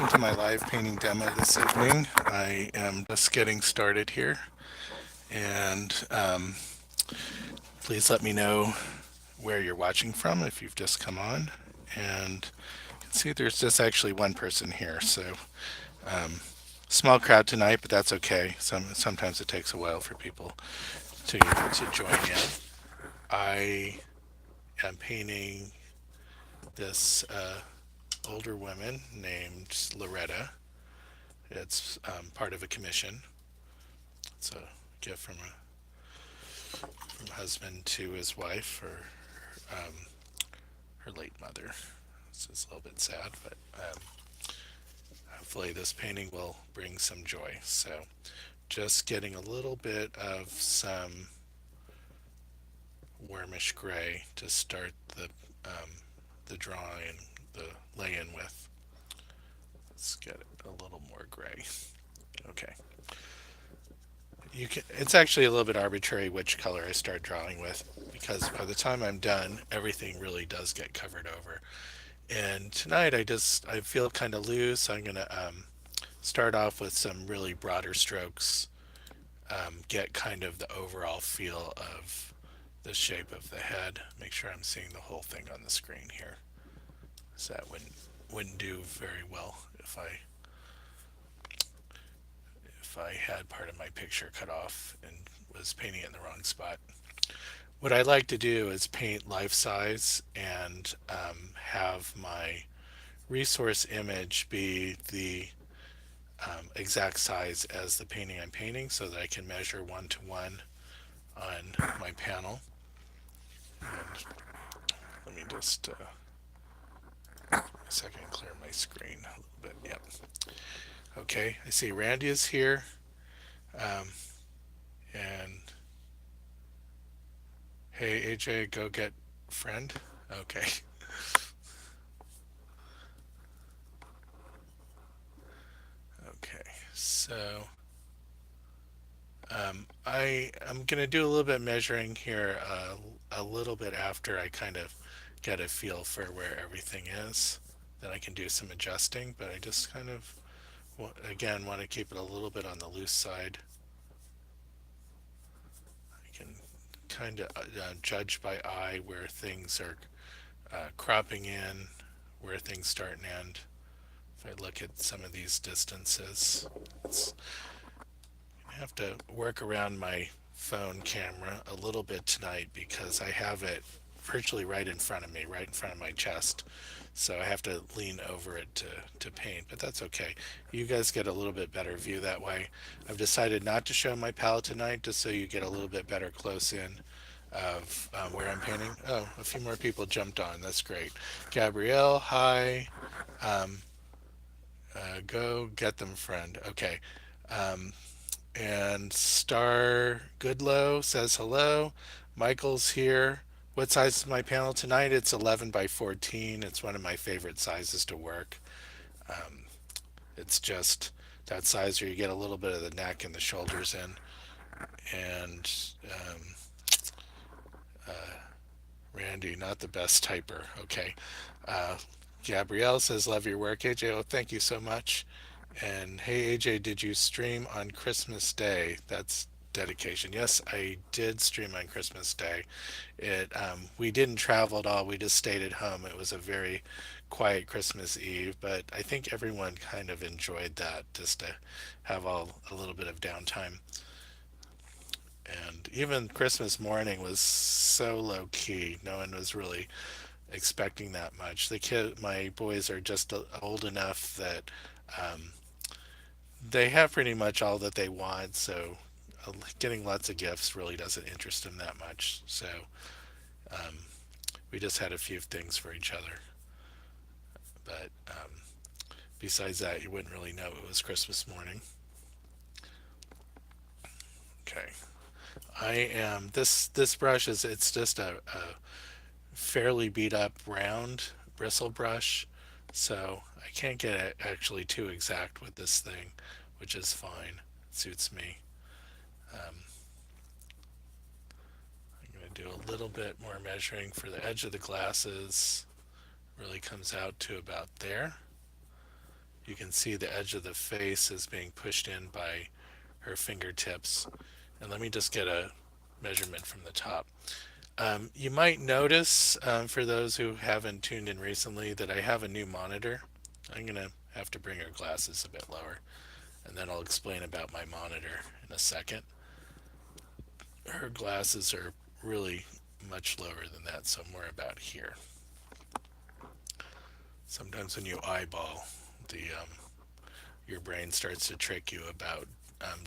welcome to my live painting demo this evening. I am just getting started here, and please let me know where you're watching from if you've just come on. And you can see there's just actually one person here, so um, small crowd tonight, but that's okay. Sometimes it takes a while for people to join in. I am painting this older woman named Loretta. It's part of a commission. It's a gift from husband to his wife for um, her late mother. This is a little bit sad, but hopefully this painting will bring some joy. So just getting a little bit of some warmish gray to start the drawing, the lay-in with. Let's get it a little more gray. Okay. It's actually a little bit arbitrary which color I start drawing with because by the time I'm done, everything really does get covered over. And tonight I feel kind of loose. So I'm gonna start off with some really broader strokes, get kind of the overall feel of the shape of the head. Make sure I'm seeing the whole thing on the screen here. So that wouldn't do very well if I had part of my picture cut off and was painting it in the wrong spot. What I like to do is paint life size and have my resource image be the exact size as the painting I'm painting so that I can measure one to one on my panel. And let me just a second clear my screen a little bit. Yep. Okay, I see Randy is here. Um, and hey, AJ, go get friend. Okay. Okay. So I am going to do a little bit of measuring here a little bit after I kind of get a feel for where everything is. Then I can do some adjusting, but I just kind of, again, want to keep it a little bit on the loose side. I can kind of judge by eye where things are cropping in, where things start and end. If I look at some of these distances, I have to work around my phone camera a little bit tonight because I have it virtually right in front of me, right in front of my chest. So I have to lean over it to paint, but that's okay. You guys get a little bit better view that way. I've decided not to show my palette tonight just so you get a little bit better close in of where I'm painting. Oh, a few more people jumped on. That's great. Gabrielle, hi. Um, go get them, friend. Okay. Um, and Star Goodlow says hello. Michael's here. What size is my panel tonight? It's 11 by 14. It's one of my favorite sizes to work. Um, it's just that size where you get a little bit of the neck and the shoulders in. And um, uh, Randy, not the best typer. Okay. Uh, Gabrielle says, love your work, AJ. Oh, thank you so much. And hey, AJ, did you stream on Christmas Day? That's dedication. Yes, I did stream on Christmas Day. We didn't travel at all. We just stayed at home. It was a very quiet Christmas Eve, but I think everyone kind of enjoyed that just to have all a little bit of downtime. And even Christmas morning was so low key. No one was really expecting that much. My boys are just old enough that um, they have pretty much all that they want, so getting lots of gifts really doesn't interest them that much. So um, we just had a few things for each other, but besides that, you wouldn't really know it was Christmas morning. Okay, I am this brush is it's just a fairly beat up round bristle brush, so I can't get it actually too exact with this thing, which is fine. It suits me. Um, I'm going to do a little bit more measuring for the edge of the glasses. Really comes out to about there. You can see the edge of the face is being pushed in by her fingertips. And let me just get a measurement from the top. You might notice, for those who haven't tuned in recently, that I have a new monitor. I'm going to have to bring her glasses a bit lower, and then I'll explain about my monitor in a second. Her glasses are really much lower than that, so more about here. Sometimes when you eyeball, the your brain starts to trick you about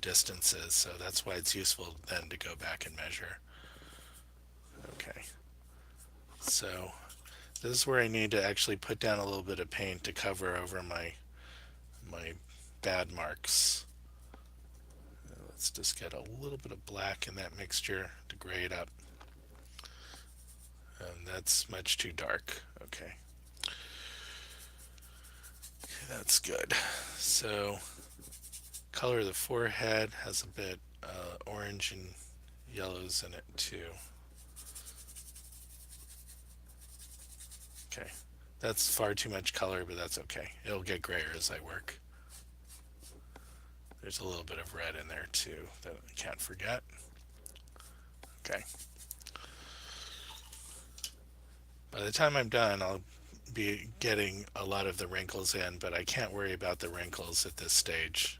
distances, so that's why it's useful then to go back and measure. Okay, so this is where I need to actually put down a little bit of paint to cover over my bad marks. Let's just get a little bit of black in that mixture to grade up. And that's much too dark. Okay, that's good. So, color of the forehead has a bit orange and yellows in it too. Okay, that's far too much color, but that's okay. It'll get grayer as I work. There's a little bit of red in there too that I can't forget. Okay. By the time I'm done, I'll be getting a lot of the wrinkles in, but I can't worry about the wrinkles at this stage.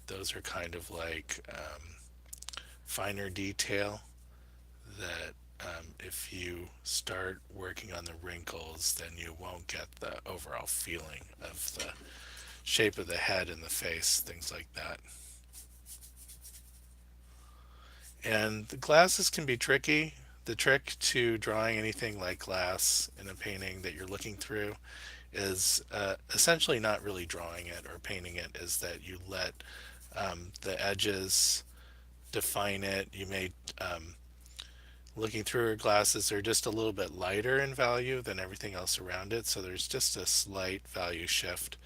Those are kind of like finer detail that if you start working on the wrinkles, then you won't get the overall feeling of the shape of the head and the face, things like that. And the glasses can be tricky. The trick to drawing anything like glass in a painting that you're looking through is essentially not really drawing it or painting it, is that you let the edges define it. You may, looking through your glasses, are just a little bit lighter in value than everything else around it, so there's just a slight value shift.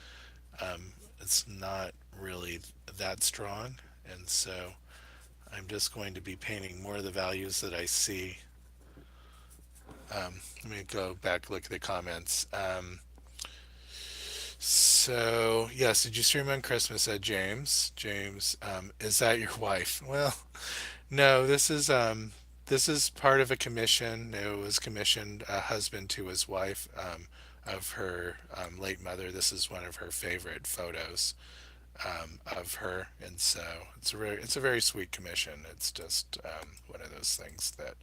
It's not really that strong, and so I'm just going to be painting more of the values that I see. Let me go back, look at the comments. So, yes, did you stream on Christmas? Said James. James, is that your wife? Well, no, this is part of a commission. It was commissioned a husband to his wife, of her late mother. This is one of her favorite photos of her, and so it's a very sweet commission. It's just one of those things that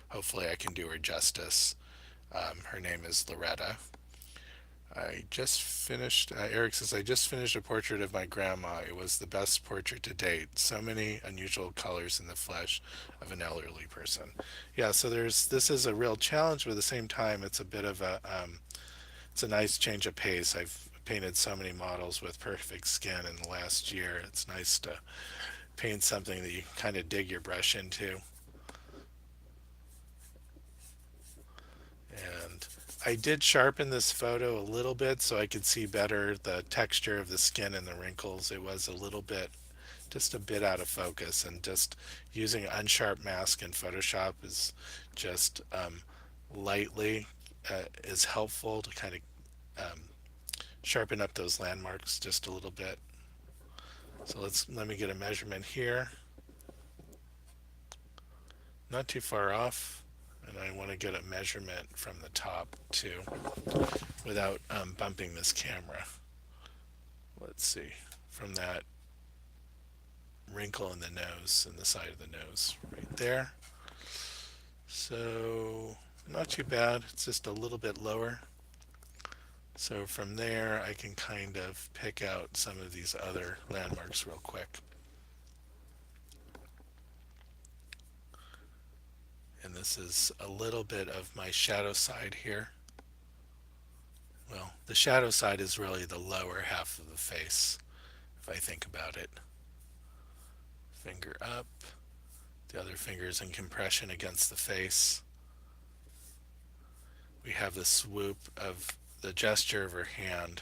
hopefully I can do her justice. Her name is Loretta. I just finished, Eric says, I just finished a portrait of my grandma. It was the best portrait to date. So many unusual colors in the flesh of an elderly person. Yeah, so this is a real challenge, but at the same time, it's a bit of it's a nice change of pace. I've painted so many models with perfect skin in the last year. It's nice to paint something that you kind of dig your brush into. And I did sharpen this photo a little bit so I could see better the texture of the skin and the wrinkles. It was a little bit, just a bit out of focus, and just using an unsharp mask in Photoshop is just lightly is helpful to kind of sharpen up those landmarks just a little bit. So let me get a measurement here. Not too far off, and I want to get a measurement from the top too without bumping this camera. Let's see, from that wrinkle in the nose and the side of the nose right there. So not too bad, it's just a little bit lower. So from there I can kind of pick out some of these other landmarks real quick. And this is a little bit of my shadow side here. Well, the shadow side is really the lower half of the face, if I think about it. Finger up, the other finger's in compression against the face. We have the swoop of the gesture of her hand,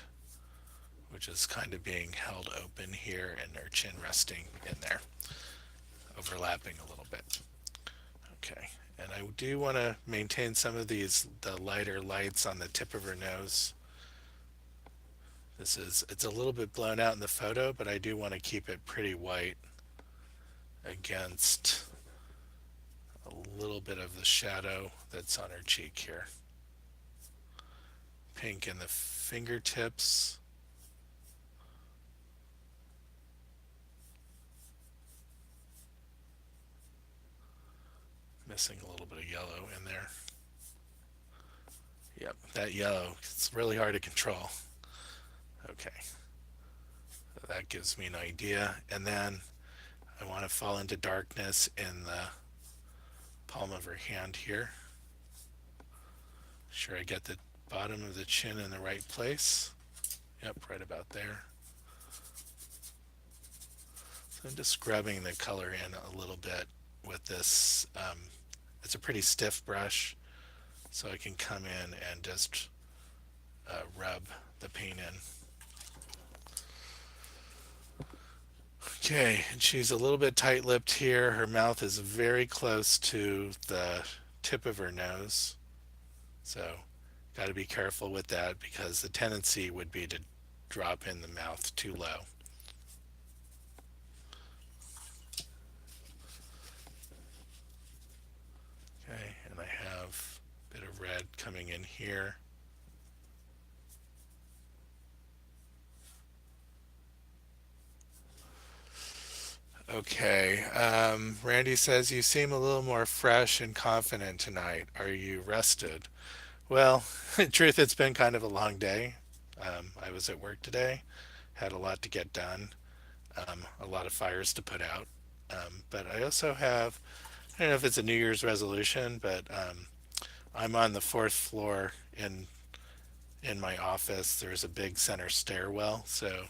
which is kind of being held open here, and her chin resting in there, overlapping a little bit. Okay, and I do want to maintain some of the lighter lights on the tip of her nose. It's a little bit blown out in the photo, but I do want to keep it pretty white against a little bit of the shadow that's on her cheek here. Pink in the fingertips. Missing a little bit of yellow in there. Yep, that yellow, it's really hard to control. Okay, so that gives me an idea. And then I want to fall into darkness in the palm of her hand here. Sure I get the bottom of the chin in the right place. Yep, right about there. So I'm just scrubbing the color in a little bit with this. It's a pretty stiff brush, so I can come in and just rub the paint in. Okay, and she's a little bit tight-lipped here. Her mouth is very close to the tip of her nose, so got to be careful with that because the tendency would be to drop in the mouth too low. Okay, and I have a bit of red coming in here. Okay, Randy says you seem a little more fresh and confident tonight. Are you rested? Well, in truth, it's been kind of a long day. I was at work today, had a lot to get done, a lot of fires to put out. But I also have, I don't know if it's a New Year's resolution, but I'm on the fourth floor in my office. There's a big center stairwell, so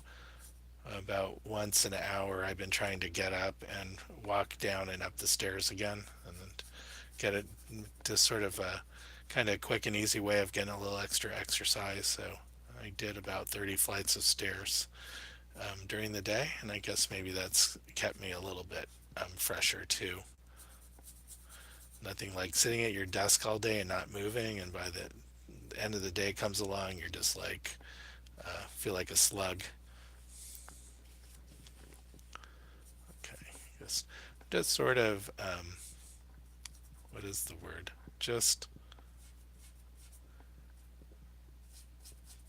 about once an hour I've been trying to get up and walk down and up the stairs again, and then get it to sort of a kind of quick and easy way of getting a little extra exercise. So I did about 30 flights of stairs during the day, and I guess maybe that's kept me a little bit fresher too. Nothing like sitting at your desk all day and not moving, and by the end of the day comes along, you're just like feel like a slug. Okay, just sort of what is the word? Just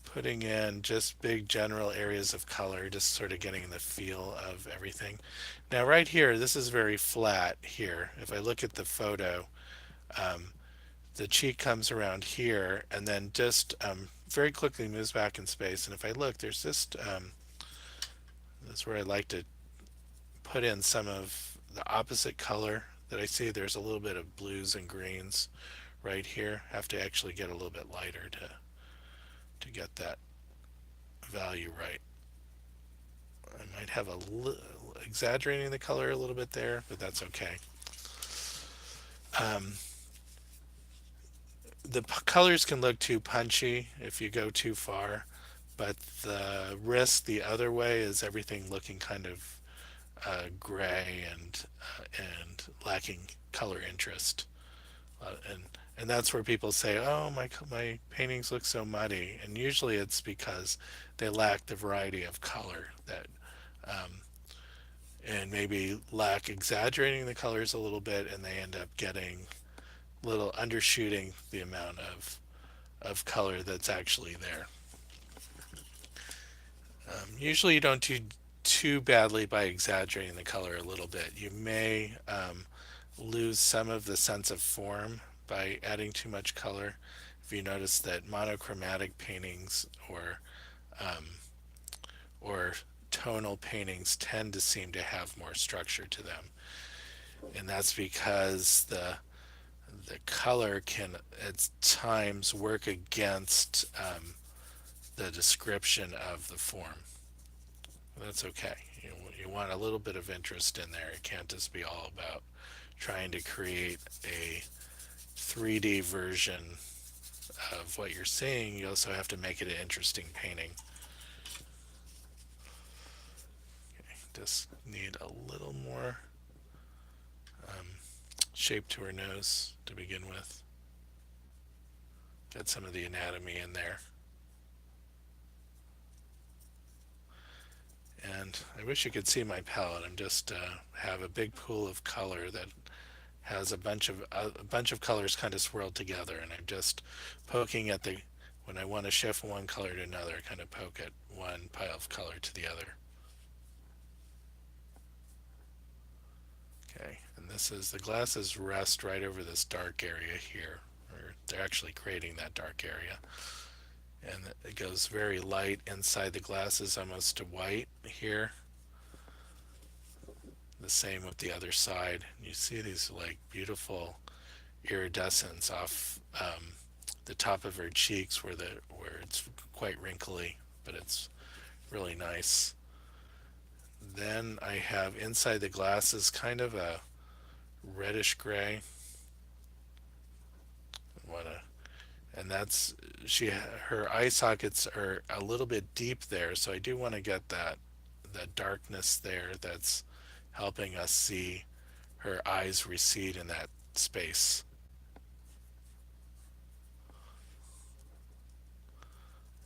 putting in just big general areas of color, just sort of getting the feel of everything. Now, right here, this is very flat here. If I look at the photo, um, the cheek comes around here and then just very quickly moves back in space. And if I look, there's just, that's where I like to put in some of the opposite color that I see. There's a little bit of blues and greens right here. Have to actually get a little bit lighter to get that value right. I might have exaggerating the color a little bit there, but that's okay. Um, the colors can look too punchy if you go too far, but the risk the other way is everything looking kind of gray and lacking color interest. And that's where people say, "Oh, my paintings look so muddy," and usually it's because they lack the variety of color that, um, and maybe lack exaggerating the colors a little bit, and they end up getting little undershooting the amount of color that's actually there. Usually, you don't do too badly by exaggerating the color a little bit. You may lose some of the sense of form by adding too much color. If you notice that monochromatic paintings um, or tonal paintings tend to seem to have more structure to them, and that's because the color can at times work against the description of the form. That's okay. You want a little bit of interest in there. It can't just be all about trying to create a 3D version of what you're seeing. You also have to make it an interesting painting. Okay, just need a little more um, shape to her nose to begin with. Get some of the anatomy in there. And I wish you could see my palette. I'm just have a big pool of color that has a bunch of colors kind of swirled together, and I'm just poking at the when I want to shift one color to another, I kind of poke at one pile of color to the other. Okay, and this is the glasses rest right over this dark area here, or they're actually creating that dark area. And it goes very light inside the glasses, almost to white here. The same with the other side. You see these like beautiful iridescence off the top of her cheeks where it's quite wrinkly, but it's really nice. Then I have inside the glasses kind of a reddish gray. Wanna and that's she her eye sockets are a little bit deep there, so I do want to get that darkness there that's helping us see her eyes recede in that space.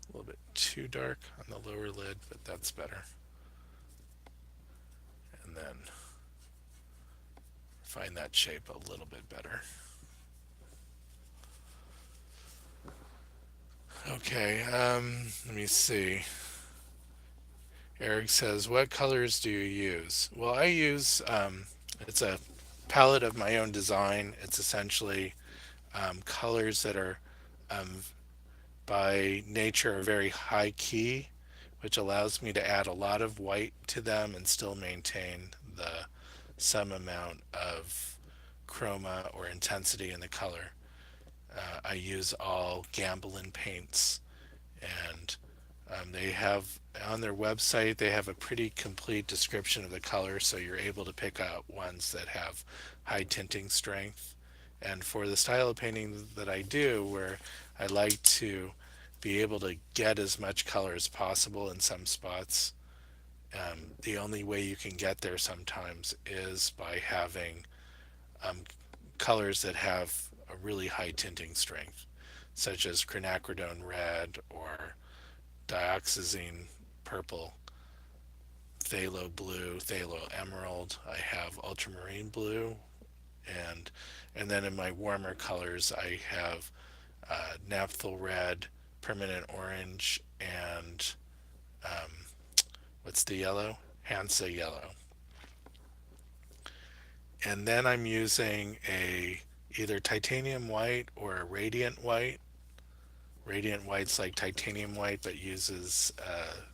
A little bit too dark on the lower lid, but that's better. And then find that shape a little bit better. Okay, let me see. Eric says, "What colors do you use?" Well, I use it's a palette of my own design. It's essentially colors that are um, by nature are very high key, which allows me to add a lot of white to them and still maintain the some amount of chroma or intensity in the color. I use all Gamblin paints, and they have on their website they have a pretty complete description of the color, so you're able to pick out ones that have high tinting strength. And for the style of painting that I do, where I like to be able to get as much color as possible in some spots, the only way you can get there sometimes is by having um, colors that have a really high tinting strength, such as quinacridone red or dioxazine purple, phthalo blue, phthalo emerald. I have ultramarine blue, and and then in my warmer colors I have naphthol red, permanent orange, and um, what's the yellow? Hansa yellow. And then I'm using a either titanium white or a radiant white. Radiant white's like titanium white but uses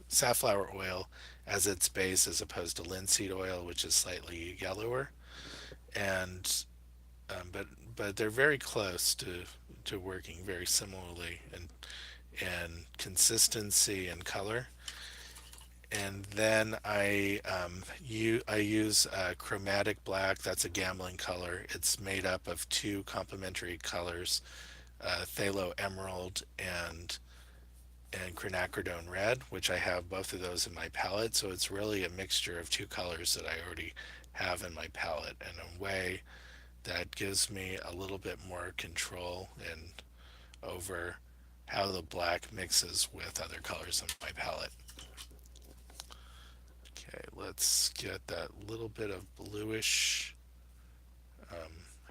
safflower oil as its base as opposed to linseed oil, which is slightly yellower. And but they're very close to working very similarly in consistency and color. And then I use chromatic black. That's a gambling color. It's made up of two complementary colors, phthalo emerald and quinacridone red, which I have both of those in my palette. So it's really a mixture of two colors that I already have in my palette in a way that gives me a little bit more control and over how the black mixes with other colors in my palette. Okay, let's get that little bit of bluish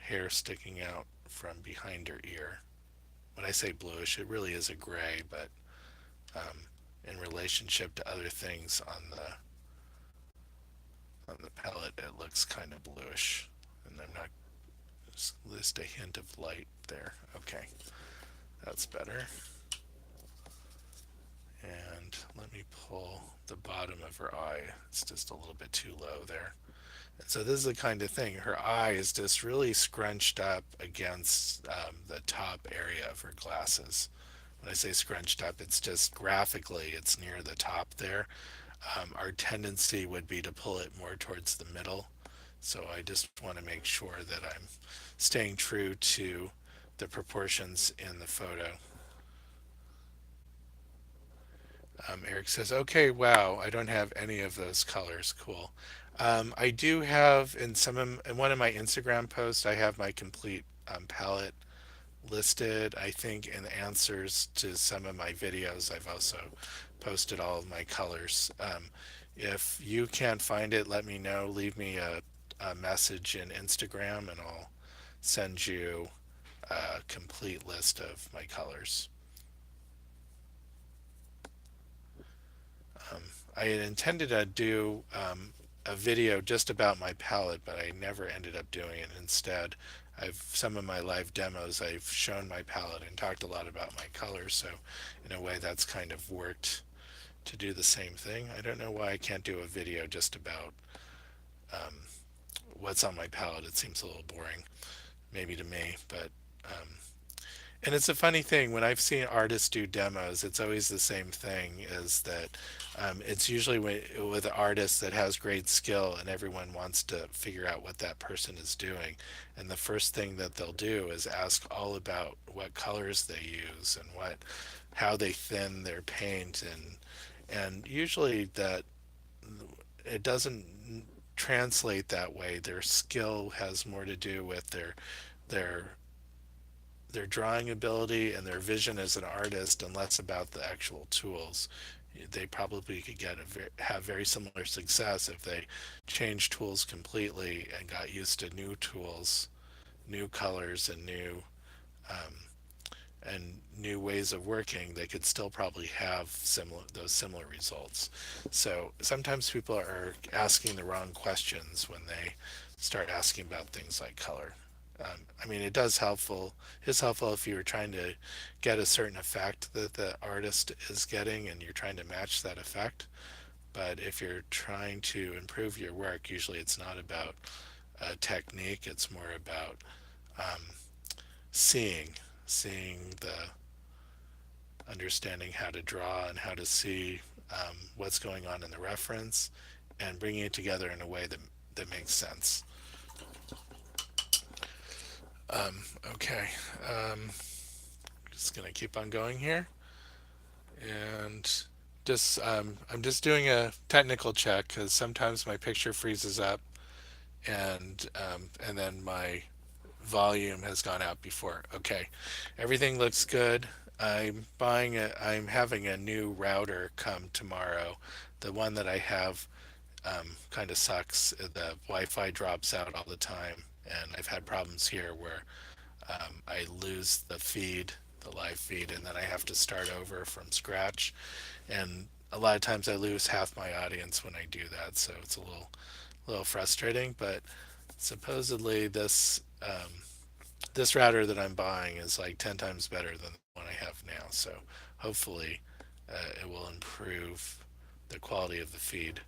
hair sticking out from behind her ear. When I say bluish, it really is a gray, but in relationship to other things on the palette, it looks kind of bluish, and I'm not just a hint of light there. Okay, that's better. And let me pull the bottom of her eye. It's just a little bit too low there. And so this is the kind of thing. Her eye is just really scrunched up against the top area of her glasses. When I say scrunched up, it's just graphically, it's near the top there. Our tendency would be to pull it more towards the middle. So I just want to make sure that I'm staying true to the proportions in the photo. Eric says, okay, wow, I don't have any of those colors. Cool. I do have in one of my Instagram posts, I have my complete palette listed. I think in the answers to some of my videos, I've also posted all of my colors. If you can't find it, let me know. Leave me a message in Instagram and I'll send you a complete list of my colors. Um, I had intended to do a video just about my palette, but I never ended up doing it. Instead, I've some of my live demos, I've shown my palette and talked a lot about my colors. So in a way, that's kind of worked to do the same thing. I don't know why I can't do a video just about um, what's on my palette. It seems a little boring, maybe to me, but um, and it's a funny thing when I've seen artists do demos, it's always the same thing is that it's usually with an artist that has great skill and everyone wants to figure out what that person is doing. And the first thing that they'll do is ask all about what colors they use and how they thin their paint, and usually that it doesn't translate that way. Their skill has more to do with their their drawing ability and their vision as an artist and less about the actual tools. They probably could have very similar success if they changed tools completely and got used to new tools, new colors, um, and new ways of working. They could still probably have similar results. So sometimes people are asking the wrong questions when they start asking about things like color. I mean, it's helpful if you're trying to get a certain effect that the artist is getting and you're trying to match that effect. But if you're trying to improve your work, usually it's not about technique, it's more about um, seeing, seeing the understanding how to draw and how to see what's going on in the reference and bringing it together in a way that makes sense. Um, okay, um, just gonna keep on going here, and I'm just doing a technical check because sometimes my picture freezes up, and then my volume has gone out before. Okay, everything looks good. I'm having a new router come tomorrow. The one that I have kind of sucks. The Wi-Fi drops out all the time, and I've had problems here where I lose the feed, the live feed, and then I have to start over from scratch. And a lot of times I lose half my audience when I do that, so it's a little frustrating. But supposedly this router that I'm buying is like 10 times better than the one I have now. So hopefully it will improve the quality of the feed.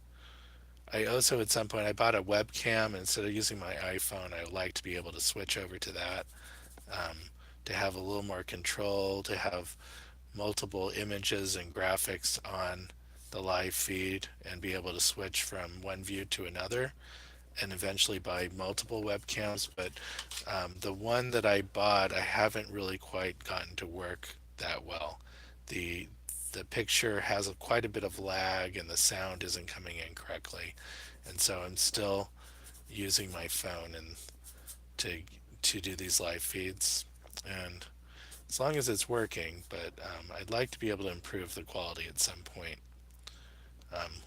I also at some point I bought a webcam, and instead of using my iPhone, I would like to be able to switch over to that, um, to have a little more control, to have multiple images and graphics on the live feed and be able to switch from one view to another and eventually buy multiple webcams. But the one that I bought, I haven't really quite gotten to work that well. The the picture has quite a bit of lag and the sound isn't coming in correctly, and so I'm still using my phone and to to do these live feeds, and as long as it's working. But I'd like to be able to improve the quality at some point,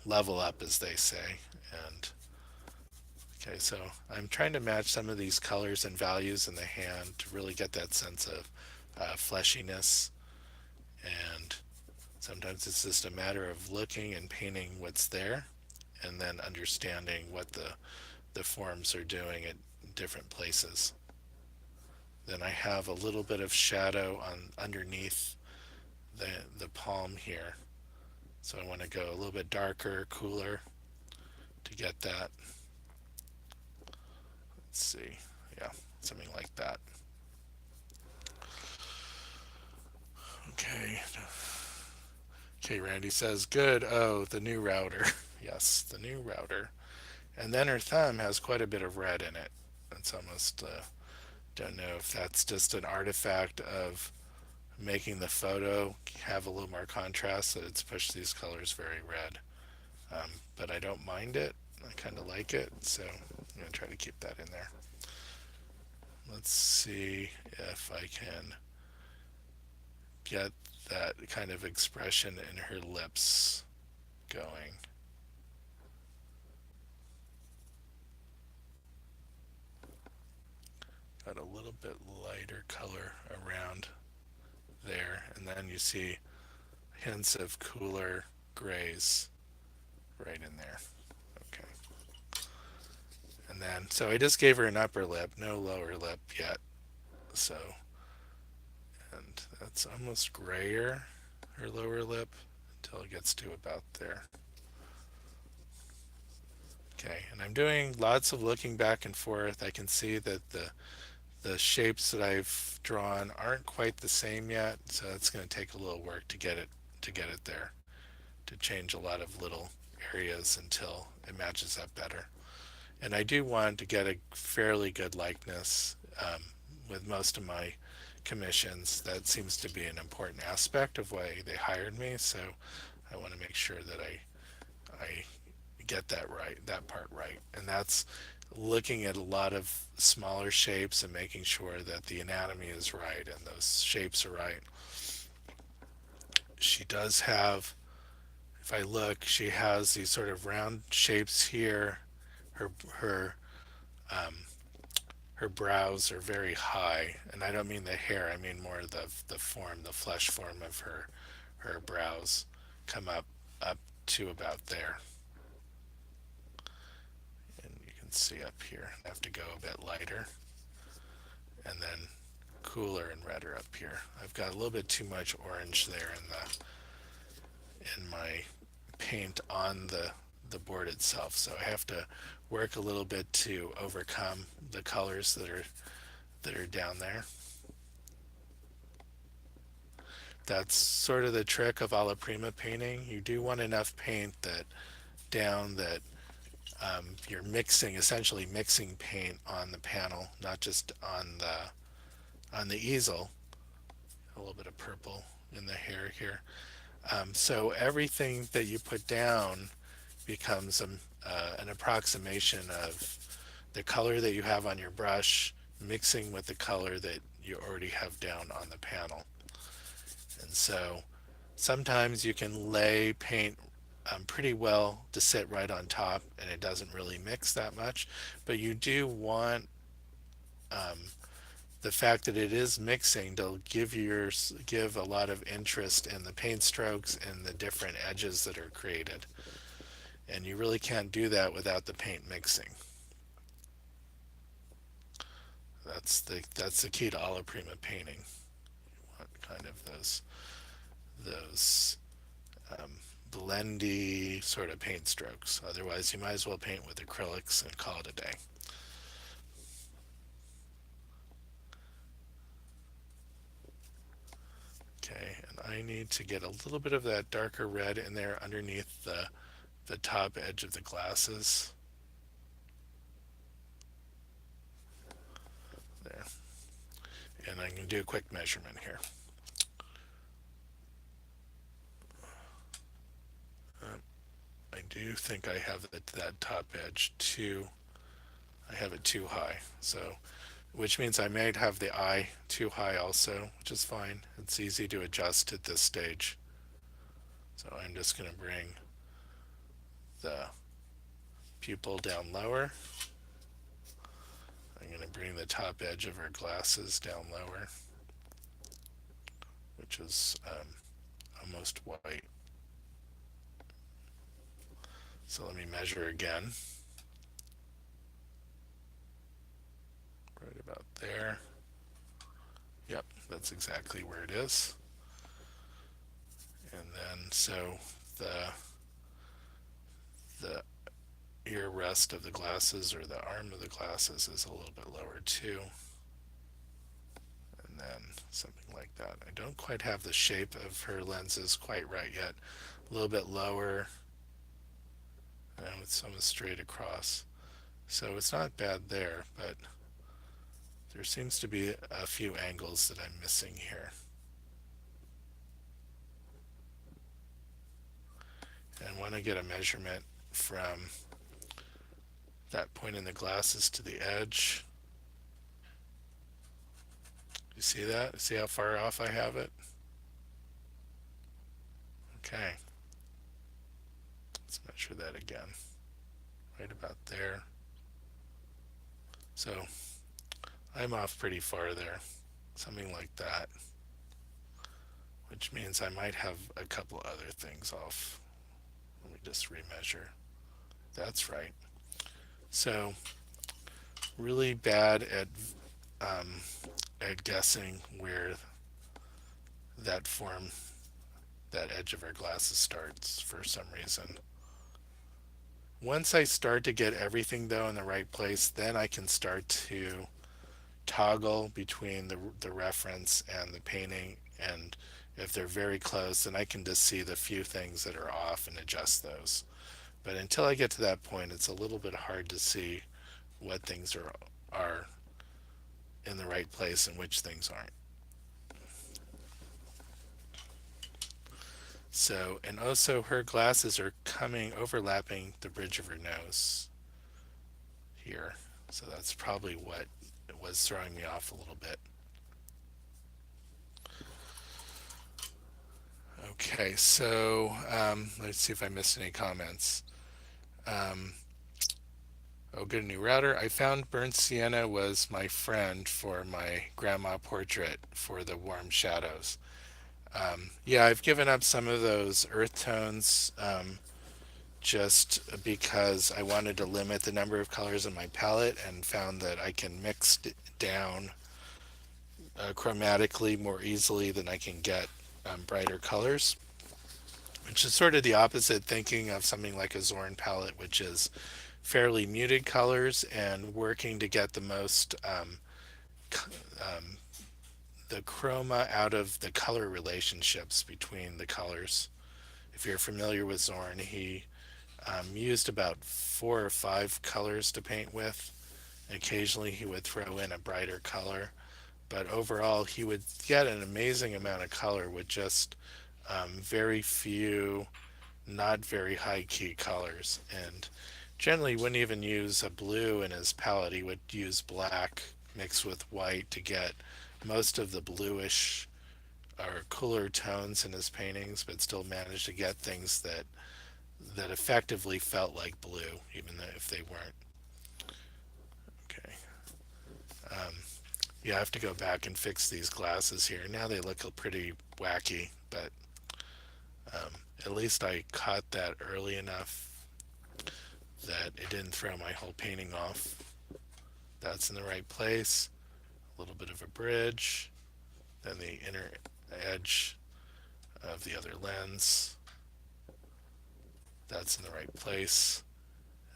level up as they say. And okay, so I'm trying to match some of these colors and values in the hand to really get that sense of fleshiness. And sometimes it's just a matter of looking and painting what's there and then understanding what the forms are doing at different places. Then I have a little bit of shadow on underneath the palm here. So I want to go a little bit darker, cooler to get that. Let's see. Yeah, something like that. Okay. Okay, Randy says, good. Oh, the new router. Yes, the new router. And then her thumb has quite a bit of red in it. It's almost, don't know if that's just an artifact of making the photo have a little more contrast, that it's pushed these colors very red. But I don't mind it. I kind of like it. So I'm going to try to keep that in there. Let's see if I can get that kind of expression in her lips going. got a little bit lighter color around there, and then you see hints of cooler grays right in there. Okay. And then, so I just gave her an upper lip, no lower lip yet. So, and that's almost grayer, her lower lip, until it gets to about there. Okay, and I'm doing lots of looking back and forth. I can see that the shapes that I've drawn aren't quite the same yet, so it's going to take a little work to get it there, to change a lot of little areas until it matches up better. And I do want to get a fairly good likeness with most of my commissions. That seems to be an important aspect of why they hired me. So I want to make sure that I get that right, that part right. And that's looking at a lot of smaller shapes and making sure that the anatomy is right and those shapes are right. She does have, if I look, she has these sort of round shapes here. Her her um, her brows are very high, and I don't mean the hair. I mean more the form, the flesh form of her brows come up to about there, and you can see up here. I have to go a bit lighter, and then cooler and redder up here. I've got a little bit too much orange there in my paint on the board itself, so I have to work a little bit to overcome the colors that are down there. That's sort of the trick of alla prima painting. You do want enough paint that down that you're mixing, essentially mixing paint on the panel, not just on the easel. A little bit of purple in the hair here. So everything that you put down becomes an approximation of the color that you have on your brush mixing with the color that you already have down on the panel. And so sometimes you can lay paint pretty well to sit right on top and it doesn't really mix that much, but you do want um, the fact that it is mixing to give a lot of interest in the paint strokes and the different edges that are created, and you really can't do that without the paint mixing. That's the key to alla prima painting. You want kind of those um, blendy sort of paint strokes. Otherwise, you might as well paint with acrylics and call it a day. Okay, and I need to get a little bit of that darker red in there underneath the top edge of the glasses. There. And I'm going to do a quick measurement here. I do think I have that top edge too. I have it too high, so which means I might have the eye too high also, which is fine. It's easy to adjust at this stage. So I'm just going to bring the pupil down lower. I'm going to bring the top edge of her glasses down lower, which is almost white. So let me measure again. Right about there. Yep, that's exactly where it is. And then so the ear rest of the glasses or the arm of the glasses is a little bit lower too. And then something like that. I don't quite have the shape of her lenses quite right yet. A little bit lower. And it's almost straight across. So it's not bad there, but there seems to be a few angles that I'm missing here. And when I get a measurement from that point in the glasses to the edge, you see that? See how far off I have it? Okay. Let's measure that again. Right about there. So I'm off pretty far there. Something like that, which means I might have a couple other things off. Let me just remeasure. That's right. So, really bad um, at guessing where that form, that edge of our glasses starts for some reason. Once I start to get everything though in the right place, then I can start to toggle between the reference and the painting, and if they're very close, then I can just see the few things that are off and adjust those. But until I get to that point, it's a little bit hard to see what things are in the right place and which things aren't. So, and also her glasses are coming overlapping the bridge of her nose here. So that's probably what was throwing me off a little bit. Okay, so let's see if I missed any comments. Um, oh, good, a new router. I found burnt sienna was my friend for my grandma portrait for the warm shadows. Yeah, I've given up some of those earth tones just because I wanted to limit the number of colors in my palette, and found that I can mix down chromatically more easily than I can get brighter colors, which is sort of the opposite thinking of something like a Zorn palette, which is fairly muted colors and working to get the most um, the chroma out of the color relationships between the colors. If you're familiar with Zorn, he used about 4 or 5 colors to paint with. Occasionally, he would throw in a brighter color, but overall, he would get an amazing amount of color with just very few, not very high key colors. And generally, he wouldn't even use a blue in his palette. He would use black mixed with white to get most of the bluish or cooler tones in his paintings, but still managed to get things that effectively felt like blue, even though if they weren't. Okay. Um, yeah, I have to go back and fix these glasses here. Now they look pretty wacky, but um, at least I caught that early enough that it didn't throw my whole painting off. That's in the right place. A little bit of a bridge, then the inner edge of the other lens. That's in the right place.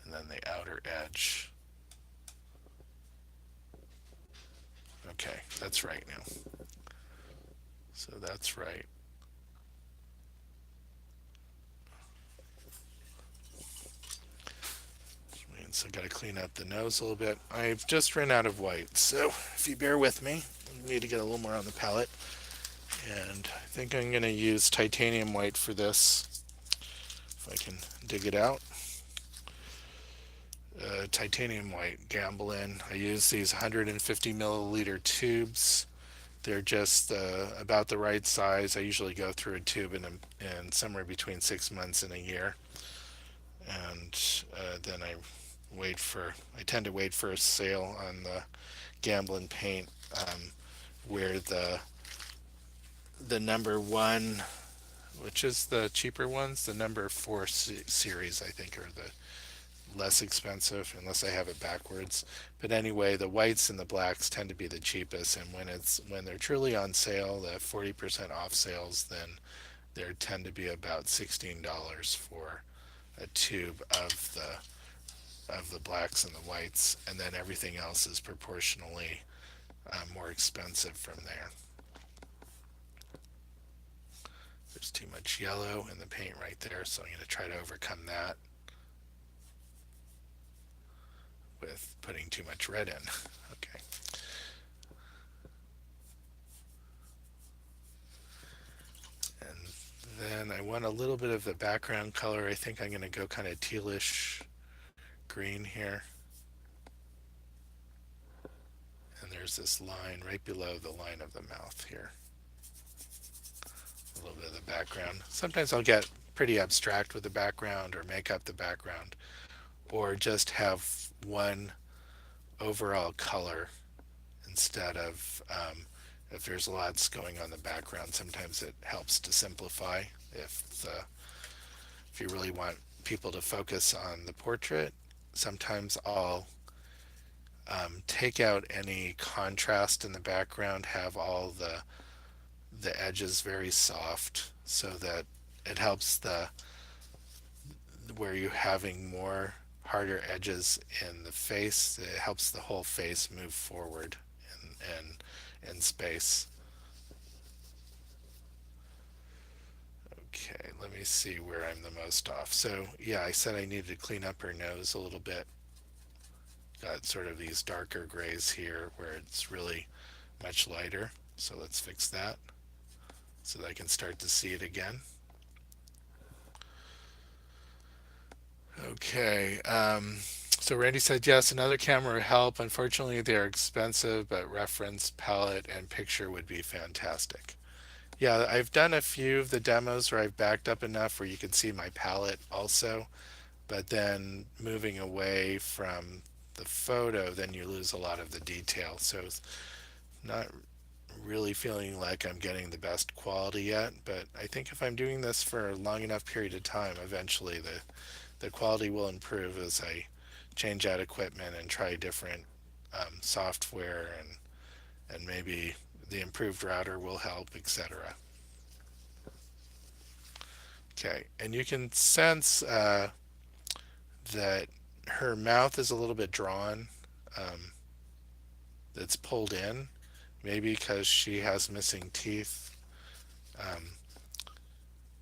And then the outer edge. Okay, that's right now. So that's right. So got to clean up the nose a little bit. I've just run out of white, so if you bear with me, I need to get a little more on the palette. And I think I'm going to use titanium white for this, if I can dig it out. Titanium white, gamble in. I use these 150 milliliter tubes. They're just about the right size. I usually go through a tube in somewhere between 6 months and a year. And then I tend to wait for a sale on the Gamblin paint, where the number one, which is the cheaper ones, the number four series, I think, are the less expensive, unless I have it backwards. But anyway, the whites and the blacks tend to be the cheapest, and when they're truly on sale, the 40% off sales, then they tend to be about $16 for a tube of the blacks and the whites, and then everything else is proportionally more expensive from there. There's too much yellow in the paint right there, so I'm going to try to overcome that with putting too much red in. Okay. And then I want a little bit of the background color. I think I'm going to go kind of tealish green here. And there's this line right below the line of the mouth here. A little bit of the background. Sometimes I'll get pretty abstract with the background or make up the background, or just have one overall color instead of if there's lots going on in the background, sometimes it helps to simplify. If the if you really want people to focus on the portrait, sometimes I'll take out any contrast in the background, have all the edges very soft, so that it helps the where you're having more harder edges in the face. It helps the whole face move forward in space. Okay, let me see where I'm the most off. So yeah, I said I needed to clean up her nose a little bit. Got sort of these darker grays here where it's really much lighter. So let's fix that so that I can start to see it again. Okay. So Randy said yes, another camera would help. Unfortunately, they're expensive, but reference, palette, and picture would be fantastic. Yeah, I've done a few of the demos where I've backed up enough where you can see my palette also, but then moving away from the photo, then you lose a lot of the detail. So it's not really feeling like I'm getting the best quality yet, but I think if I'm doing this for a long enough period of time, eventually the quality will improve as I change out equipment and try different software, and maybe the improved router will help, etc. Okay, and you can sense that her mouth is a little bit drawn. Um, it's pulled in, maybe because she has missing teeth. Um,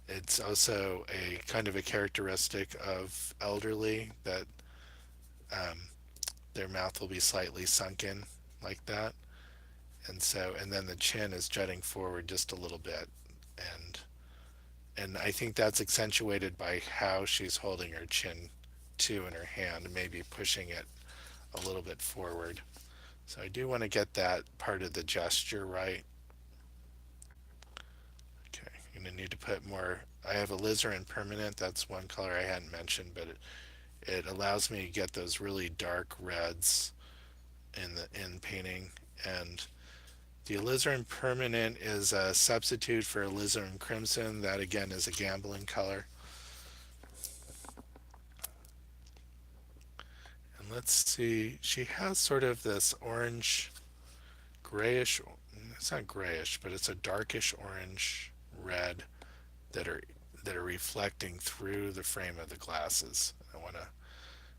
it's also a kind of a characteristic of elderly that um, their mouth will be slightly sunken like that, and then the chin is jutting forward just a little bit, and I think that's accentuated by how she's holding her chin too in her hand, maybe pushing it a little bit forward. So I do want to get that part of the gesture right. Okay, I'm going to need to put more. I have alizarin permanent. That's one color I hadn't mentioned, but it allows me to get those really dark reds in painting. And the alizarin permanent is a substitute for alizarin crimson. That again is a gambling color. And let's see, she has sort of this orange grayish, it's not grayish, but it's a darkish orange red that are reflecting through the frame of the glasses. I want a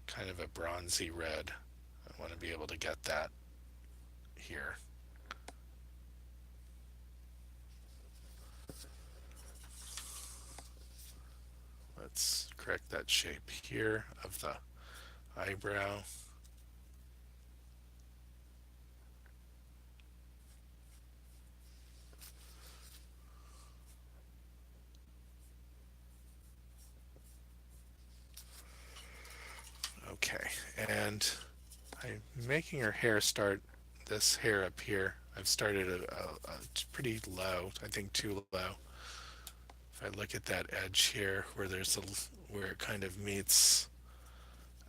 kind of a bronzy red. I want to be able to get that here. Let's correct that shape here of the eyebrow. Okay, and I'm making her hair start, this hair up here. I've started a pretty low, I think too low. If I look at that edge here where where it kind of meets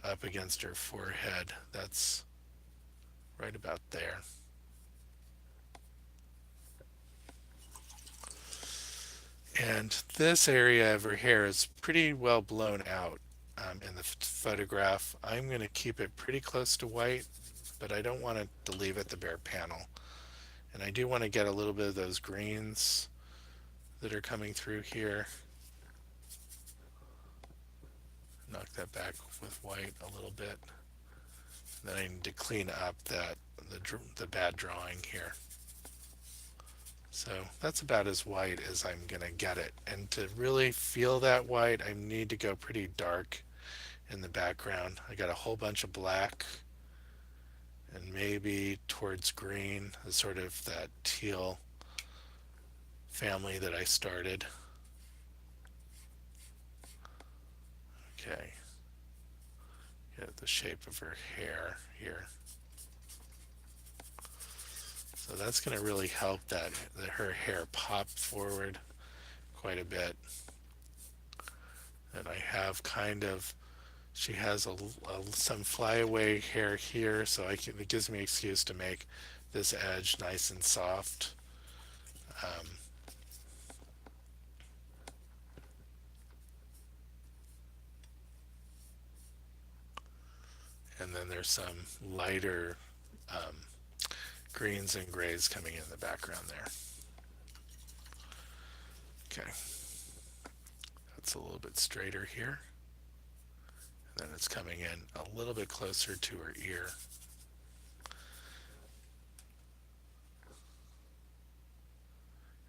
up against her forehead, that's right about there. And this area of her hair is pretty well blown out in the photograph. I'm going to keep it pretty close to white, but I don't want to leave it the bare panel. And I do want to get a little bit of those greens that are coming through here. Knock that back with white a little bit. And then I need to clean up the bad drawing here. So that's about as white as I'm gonna get it. And to really feel that white, I need to go pretty dark in the background. I got a whole bunch of black and maybe towards green, sort of that teal family that I started. Okay, get the shape of her hair here. So that's going to really help that her hair pop forward quite a bit. And I have kind of, she has some flyaway hair here, so it gives me an excuse to make this edge nice and soft. Um, and then there's some lighter um, greens and grays coming in the background there. Okay, that's a little bit straighter here. And then it's coming in a little bit closer to her ear.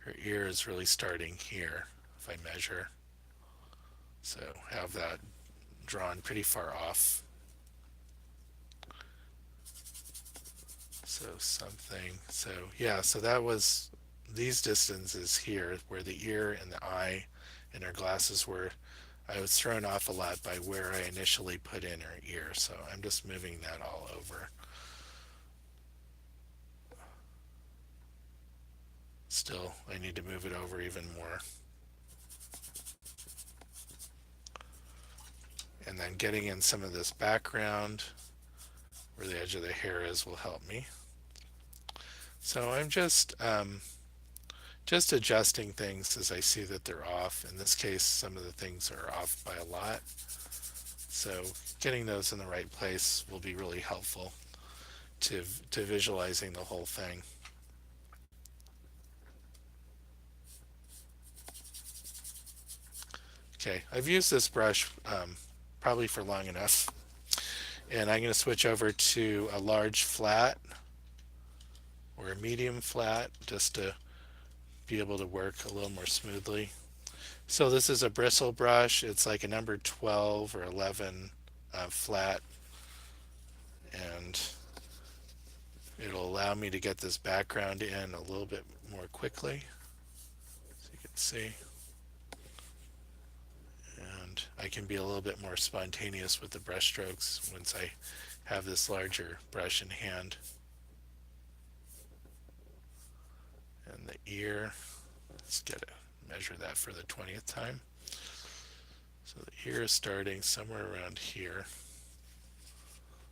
Her ear is really starting here if I measure. So have that drawn pretty far off. So something, so yeah, so that was these distances here where the ear and the eye and her glasses were. I was thrown off a lot by where I initially put in her ear, so I'm just moving that all over. Still, I need to move it over even more. And then getting in some of this background where the edge of the hair is will help me. So I'm just adjusting things as I see that they're off. In this case, some of the things are off by a lot. So getting those in the right place will be really helpful to visualizing the whole thing. Okay, I've used this brush probably for long enough. And I'm going to switch over to a large flat or a medium flat just to be able to work a little more smoothly. So this is a bristle brush. It's like a number 12 or 11 flat, and it'll allow me to get this background in a little bit more quickly, so you can see. And I can be a little bit more spontaneous with the brush strokes once I have this larger brush in hand. And the ear, let's get it, measure that for the 20th time. So the ear is starting somewhere around here.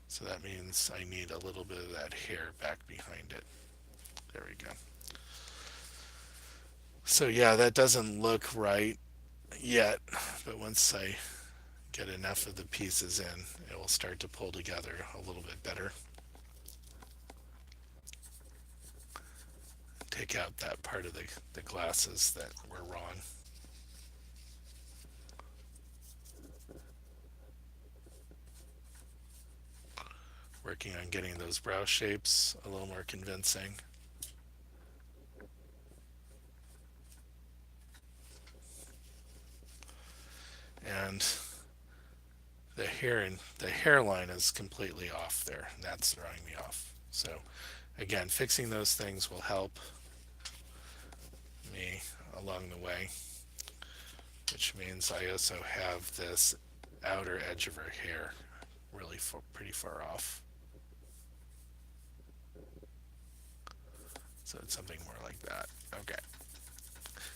So that means I need a little bit of that hair back behind it. There we go. So yeah, that doesn't look right yet, but once I get enough of the pieces in, it will start to pull together a little bit better. Take out that part of the glasses that were wrong. Working on getting those brow shapes a little more convincing. And the hairline is completely off there, and that's throwing me off. So again, fixing those things will help me along the way, which means I also have this outer edge of her hair really pretty far off. So it's something more like that. Okay.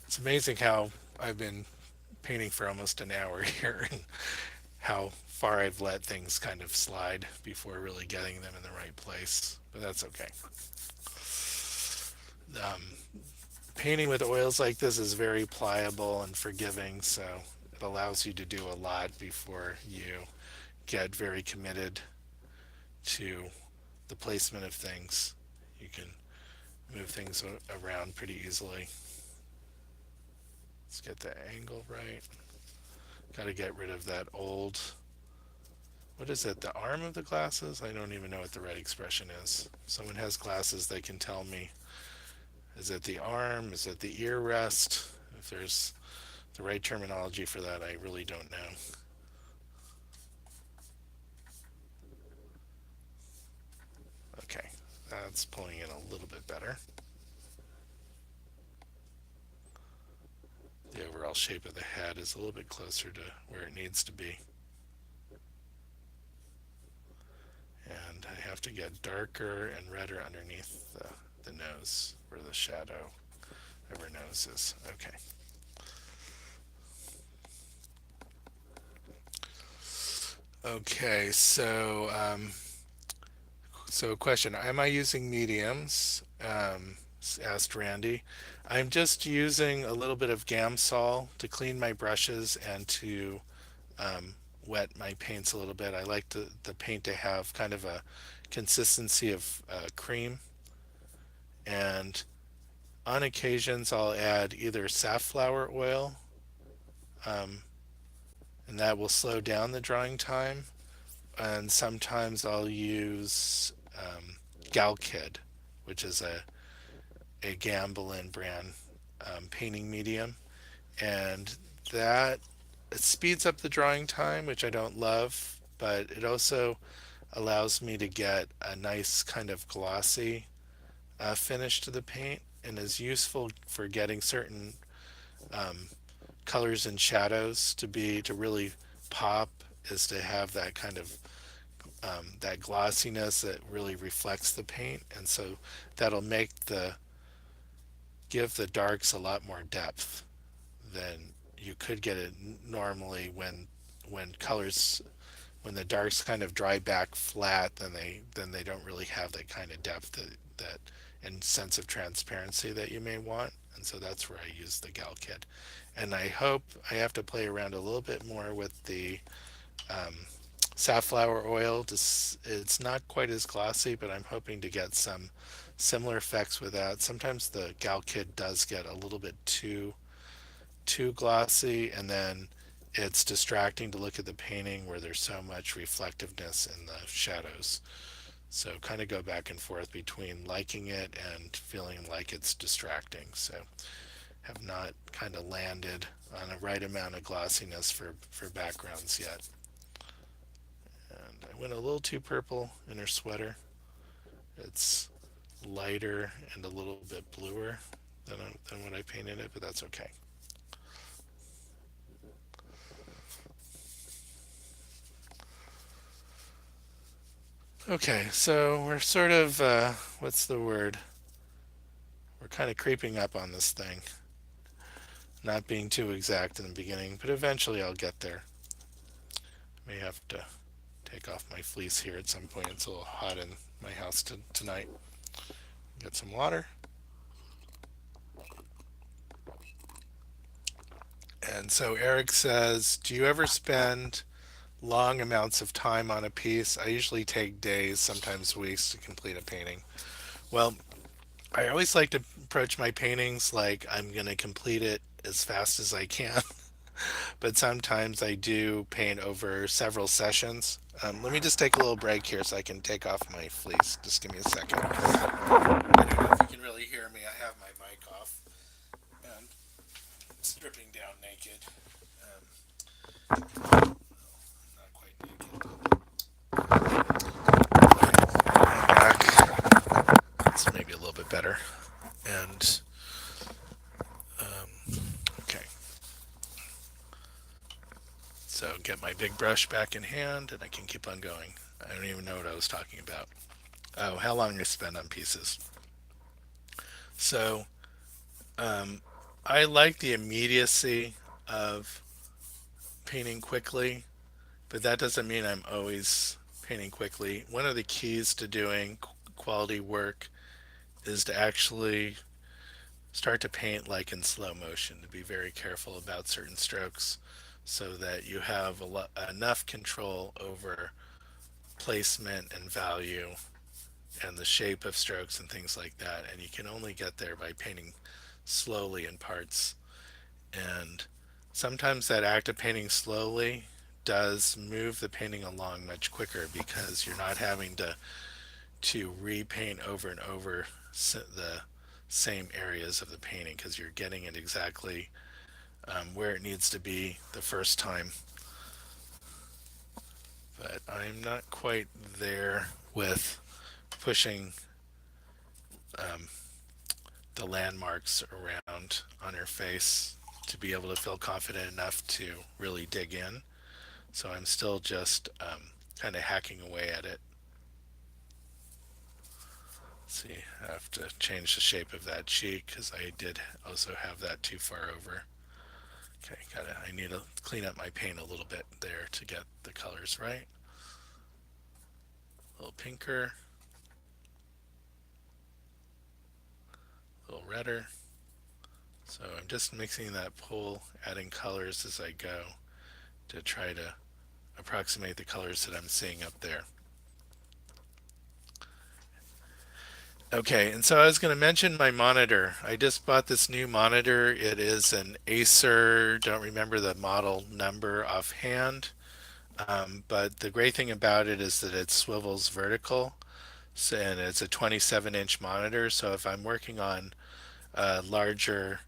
It's amazing how I've been painting for almost an hour here and how far I've let things kind of slide before really getting them in the right place. But that's okay. Um, Painting with oils like this is very pliable and forgiving, so it allows you to do a lot before you get very committed to the placement of things. You can move things around pretty easily. Let's get the angle right. Got to get rid of that old, what is it, the arm of the glasses? I don't even know what the right expression is. If someone has glasses, they can tell me. Is it the arm? Is it the ear rest? If there's the right terminology for that, I really don't know. Okay, that's pulling in a little bit better. The overall shape of the head is a little bit closer to where it needs to be. And I have to get darker and redder underneath the nose, where the shadow of her nose is. Okay. Okay, so So, question: am I using mediums? Asked Randy. I'm just using a little bit of Gamsol to clean my brushes and to um, wet my paints a little bit. I like the paint to have kind of a consistency of cream, and on occasions I'll add either safflower oil, um, and that will slow down the drying time, and sometimes I'll use Gal Kid, which is a Gamblin brand painting medium, and that it speeds up the drying time, which I don't love, but it also allows me to get a nice kind of glossy finish to the paint, and is useful for getting certain um, colors and shadows to really pop, is to have that kind of that glossiness that really reflects the paint, and so that'll give the darks a lot more depth than you could get it normally when colors when the darks kind of dry back flat, then they don't really have that kind of depth that and sense of transparency that you may want. And so that's where I use the Gal Kit. And I hope I have to play around a little bit more with the um, safflower oil. It's not quite as glossy, but I'm hoping to get some similar effects with that. Sometimes the Gal Kit does get a little bit too glossy, and then it's distracting to look at the painting where there's so much reflectiveness in the shadows. So kind of go back and forth between liking it and feeling like it's distracting. So have not kind of landed on a right amount of glossiness for backgrounds yet. And I went a little too purple in her sweater. It's lighter and a little bit bluer than what I painted it, but that's okay. Okay, so we're sort of, what's the word? We're kind of creeping up on this thing. Not being too exact in the beginning, but eventually I'll get there. May have to take off my fleece here at some point. It's a little hot in my house tonight. Get some water. And so Eric says, do you ever spend long amounts of time on a piece? I usually take days, sometimes weeks to complete a painting. Well, I always like to approach my paintings like I'm going to complete it as fast as I can, but sometimes I do paint over several sessions. Let me just take a little break here so I can take off my fleece. Just give me a second. I don't know if you can really hear me. I have my mic off and stripping down naked. Not quite naked. I'm back. It's maybe a little bit better. And okay, so get my big brush back in hand and I can keep on going. I don't even know what I was talking about. Oh, how long I spend on pieces. So I like the immediacy of painting quickly, but that doesn't mean I'm always painting quickly. One of the keys to doing quality work is to actually start to paint like in slow motion, to be very careful about certain strokes so that you have enough control over placement and value and the shape of strokes and things like that. And you can only get there by painting slowly in parts. And sometimes that act of painting slowly does move the painting along much quicker because you're not having to repaint over and over the same areas of the painting because you're getting it exactly where it needs to be the first time. But I'm not quite there with pushing um, the landmarks around on her face to be able to feel confident enough to really dig in. So I'm still just kind of hacking away at it. Let's see, I have to change the shape of that cheek because I did also have that too far over. Okay, I need to clean up my paint a little bit there to get the colors right. A little pinker. A little redder. So I'm just mixing that pool, adding colors as I go to try to approximate the colors that I'm seeing up there. Okay, and so I was going to mention my monitor. I just bought this new monitor. It is an Acer, don't remember the model number offhand, but the great thing about it is that it swivels vertical, so, and it's a 27-inch monitor. So if I'm working on larger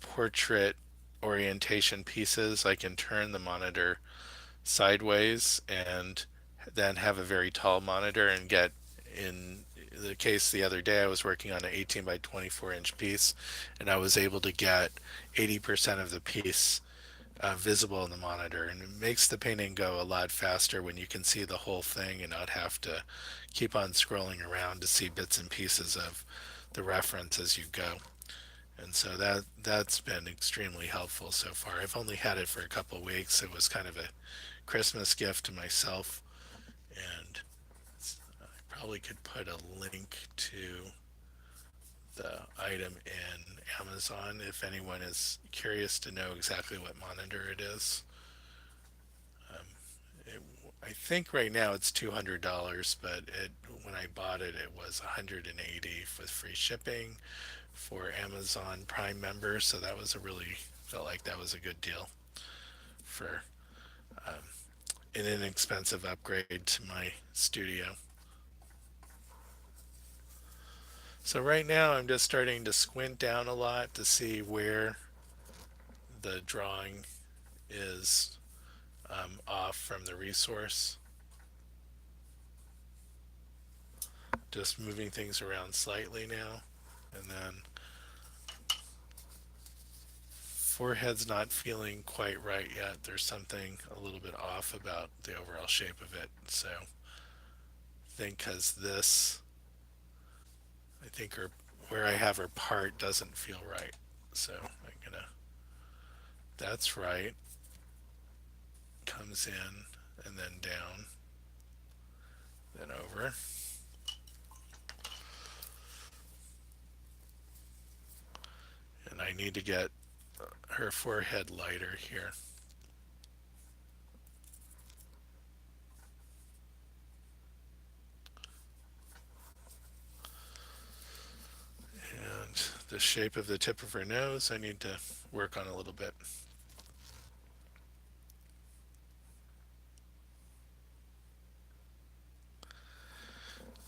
portrait orientation pieces, I can turn the monitor sideways and then have a very tall monitor and get, in the case the other day I was working on an 18 by 24 inch piece, and I was able to get 80% of the piece visible in the monitor, and it makes the painting go a lot faster when you can see the whole thing and not have to keep on scrolling around to see bits and pieces of the reference as you go. And so that's been extremely helpful so far. I've only had it for a couple of weeks. It was kind of a Christmas gift to myself, and I probably could put a link to the item in Amazon if anyone is curious to know exactly what monitor it is. Um, it, I think right now it's $200, but when I bought it, it was 180 with free shipping for Amazon Prime members. So that was a really felt like that was a good deal for um, an inexpensive upgrade to my studio. So right now I'm just starting to squint down a lot to see where the drawing is off from the resource. Just moving things around slightly now. And then forehead's not feeling quite right yet. There's something a little bit off about the overall shape of it. So I think because this, I think her, where I have her part doesn't feel right. So I'm gonna, that's right, comes in and then down, then over. And I need to get her forehead lighter here. And the shape of the tip of her nose I need to work on a little bit.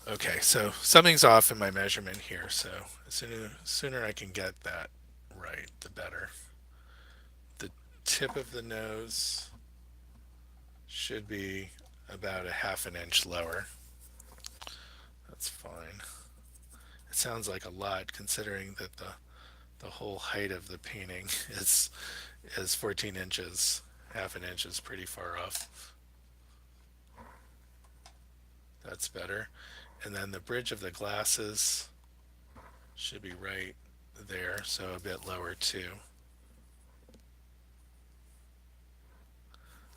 Okay, so something's off in my measurement here, so sooner I can get that right, the better. The tip of the nose should be about a half an inch lower. That's fine. It sounds like a lot considering that the whole height of the painting is 14 inches. Half an inch is pretty far off. That's better. And then the bridge of the glasses should be right there, so a bit lower too.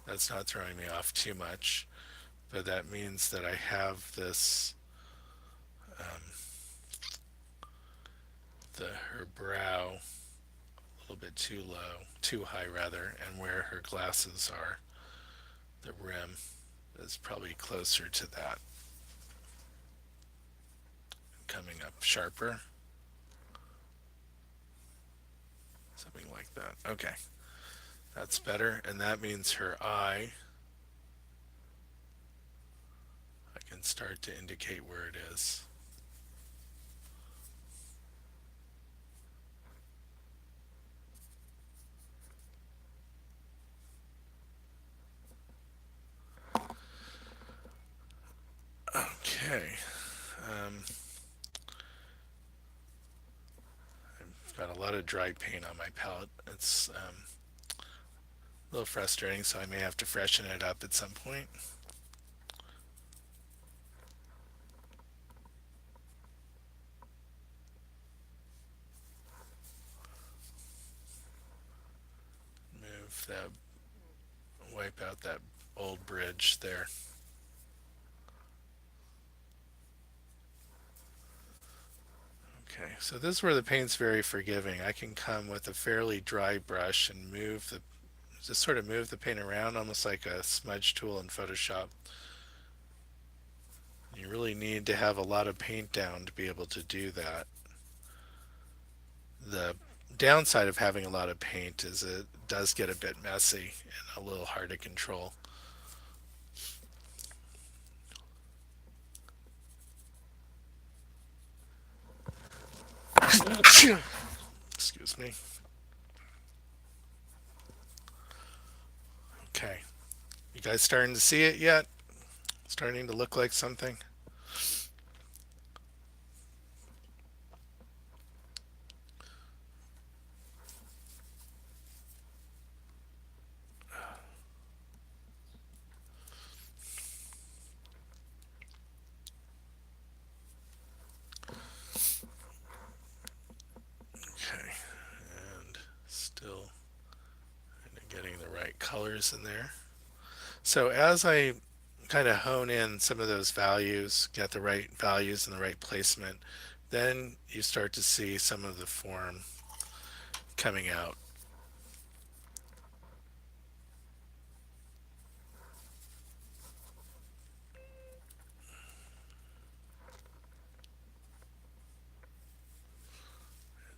That's not throwing me off too much, but that means that I have this, um, her brow a little bit too low, too high rather, and where her glasses are, the rim is probably closer to that, coming up sharper, something like that. Okay, that's better, and that means her eye, I can start to indicate where it is. Okay, um, I've got a lot of dry paint on my palette. It's a little frustrating, so I may have to freshen it up at some point. Move that, wipe out that old bridge there. Okay, so this is where the paint's very forgiving. I can come with a fairly dry brush and just sort of move the paint around almost like a smudge tool in Photoshop. You really need to have a lot of paint down to be able to do that. The downside of having a lot of paint is it does get a bit messy and a little hard to control. Excuse me. Okay. You guys starting to see it yet? Starting to look like something? Okay. And still getting the right colors in there. So as I kind of hone in some of those values, get the right values and the right placement, then you start to see some of the form coming out.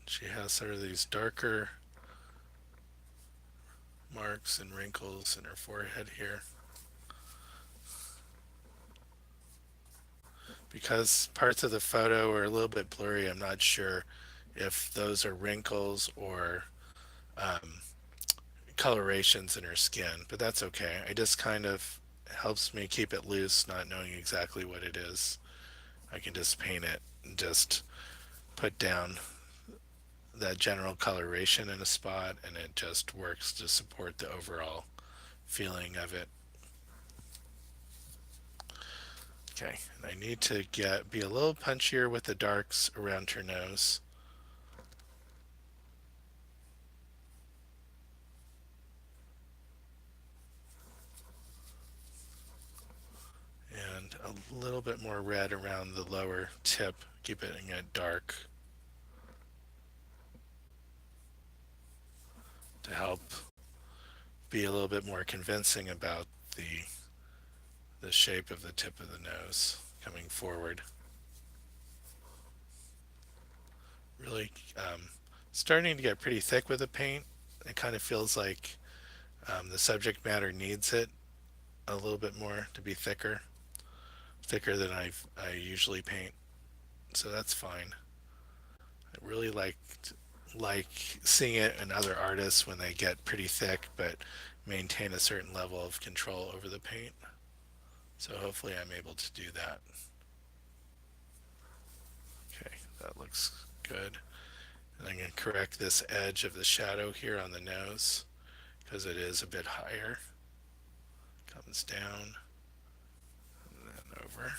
She has sort of these darker marks and wrinkles in her forehead here. Because parts of the photo are a little bit blurry, I'm not sure if those are wrinkles or um, colorations in her skin, but that's okay. It just kind of helps me keep it loose, not knowing exactly what it is. I can just paint it and just put down that general coloration in a spot, and it just works to support the overall feeling of it. Okay, and I need to be a little punchier with the darks around her nose. And a little bit more red around the lower tip, keeping it dark to help be a little bit more convincing about the shape of the tip of the nose coming forward. Really starting to get pretty thick with the paint. It kind of feels like the subject matter needs it a little bit more to be thicker than I usually paint. So that's fine. I really like seeing it in other artists when they get pretty thick but maintain a certain level of control over the paint. So hopefully I'm able to do that. Okay, that looks good. And I'm going to correct this edge of the shadow here on the nose because it is a bit higher. Comes down and then over.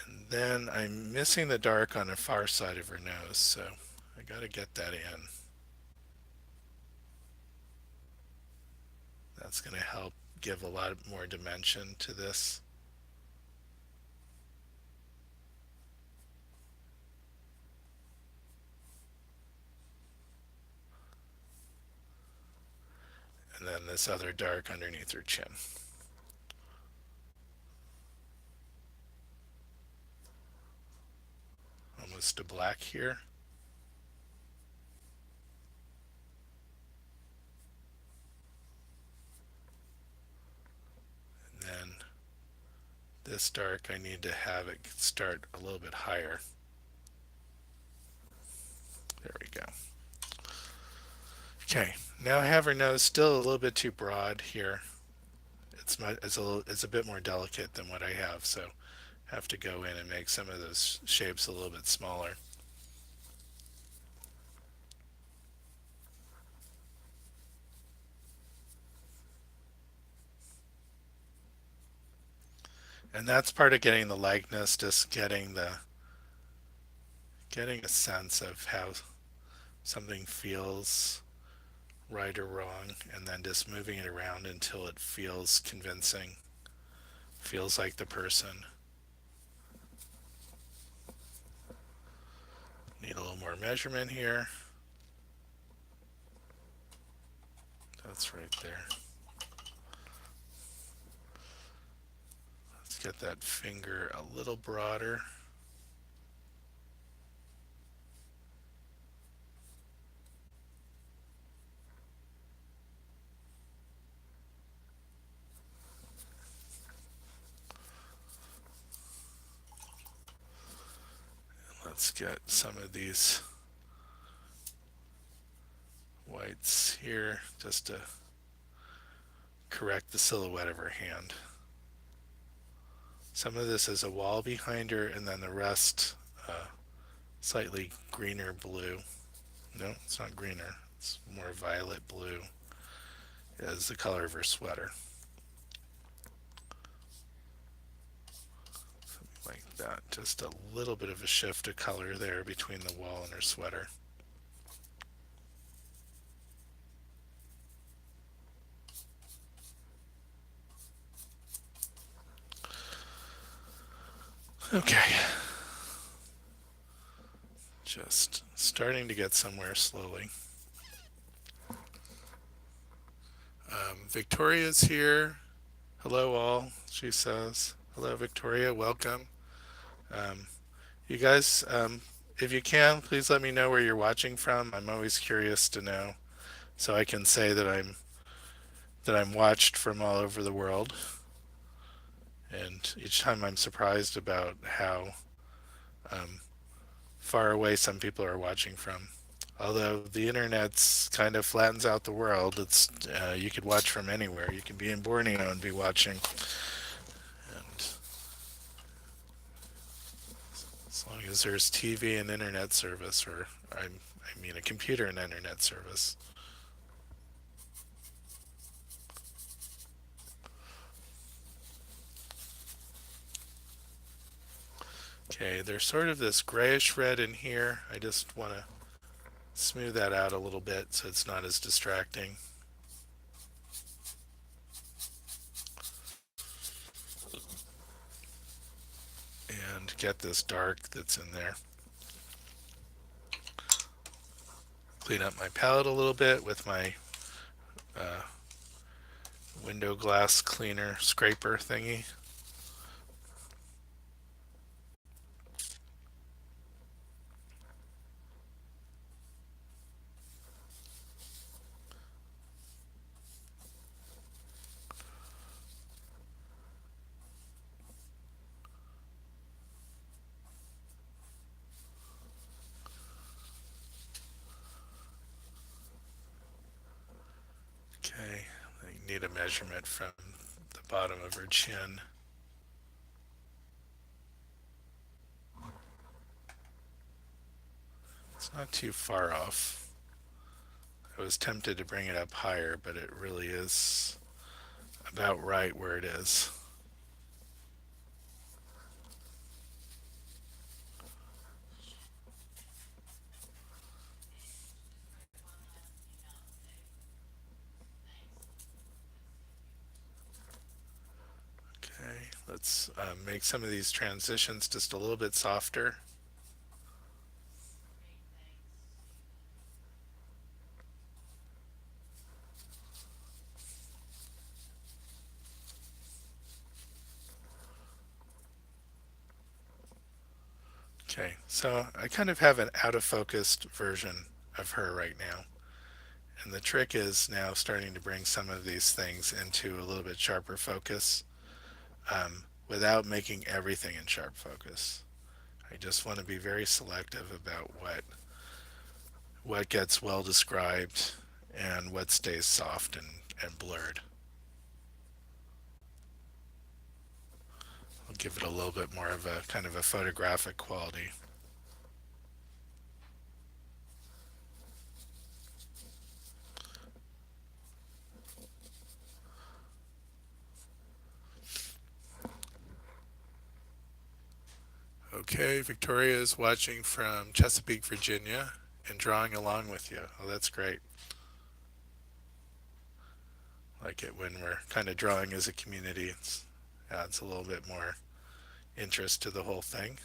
And then I'm missing the dark on the far side of her nose, so I got to get that in. That's going to help give a lot more dimension to this. And then this other dark underneath her chin. Almost to black here. And then this dark, I need to have it start a little bit higher. There we go. Okay, now I have her nose still a little bit too broad here. It's a bit more delicate than what I have, so I have to go in and make some of those shapes a little bit smaller. And that's part of getting the likeness, just getting a sense of how something feels right or wrong, and then just moving it around until it feels convincing, feels like the person. Need a little more measurement here. That's right there. Let's get that finger a little broader. Let's get some of these whites here just to correct the silhouette of her hand. Some of this is a wall behind her, and then the rest slightly greener blue. No, it's not greener. It's more violet blue as the color of her sweater. Something like that. Just a little bit of a shift of color there between the wall and her sweater. Okay. Just starting to get somewhere slowly. Victoria's here. Hello, all, she says. Hello, Victoria. Welcome. Um, you guys, if you can, please let me know where you're watching from. I'm always curious to know, so I can say that I'm watched from all over the world. And each time I'm surprised about how um, far away some people are watching from. Although the internet's kind of flattens out the world, it's you could watch from anywhere. You can be in Borneo and be watching, and as long as there's TV and internet service, or I mean a computer and internet service. Okay, there's sort of this grayish red in here. I just want to smooth that out a little bit so it's not as distracting. And get this dark that's in there. Clean up my palette a little bit with my uh, window glass cleaner scraper thingy. Okay, I need a measurement from the bottom of her chin. It's not too far off. I was tempted to bring it up higher, but it really is about right where it is. Okay, let's make some of these transitions just a little bit softer. Okay, so I kind of have an out of focused version of her right now. And the trick is now starting to bring some of these things into a little bit sharper focus without making everything in sharp focus. I just want to be very selective about what gets well described and what stays soft and blurred. I'll give it a little bit more of a kind of a photographic quality. Okay, Victoria is watching from Chesapeake, Virginia, and drawing along with you. Oh, that's great. Like it when we're kind of drawing as a community. It adds a little bit more interest to the whole thing.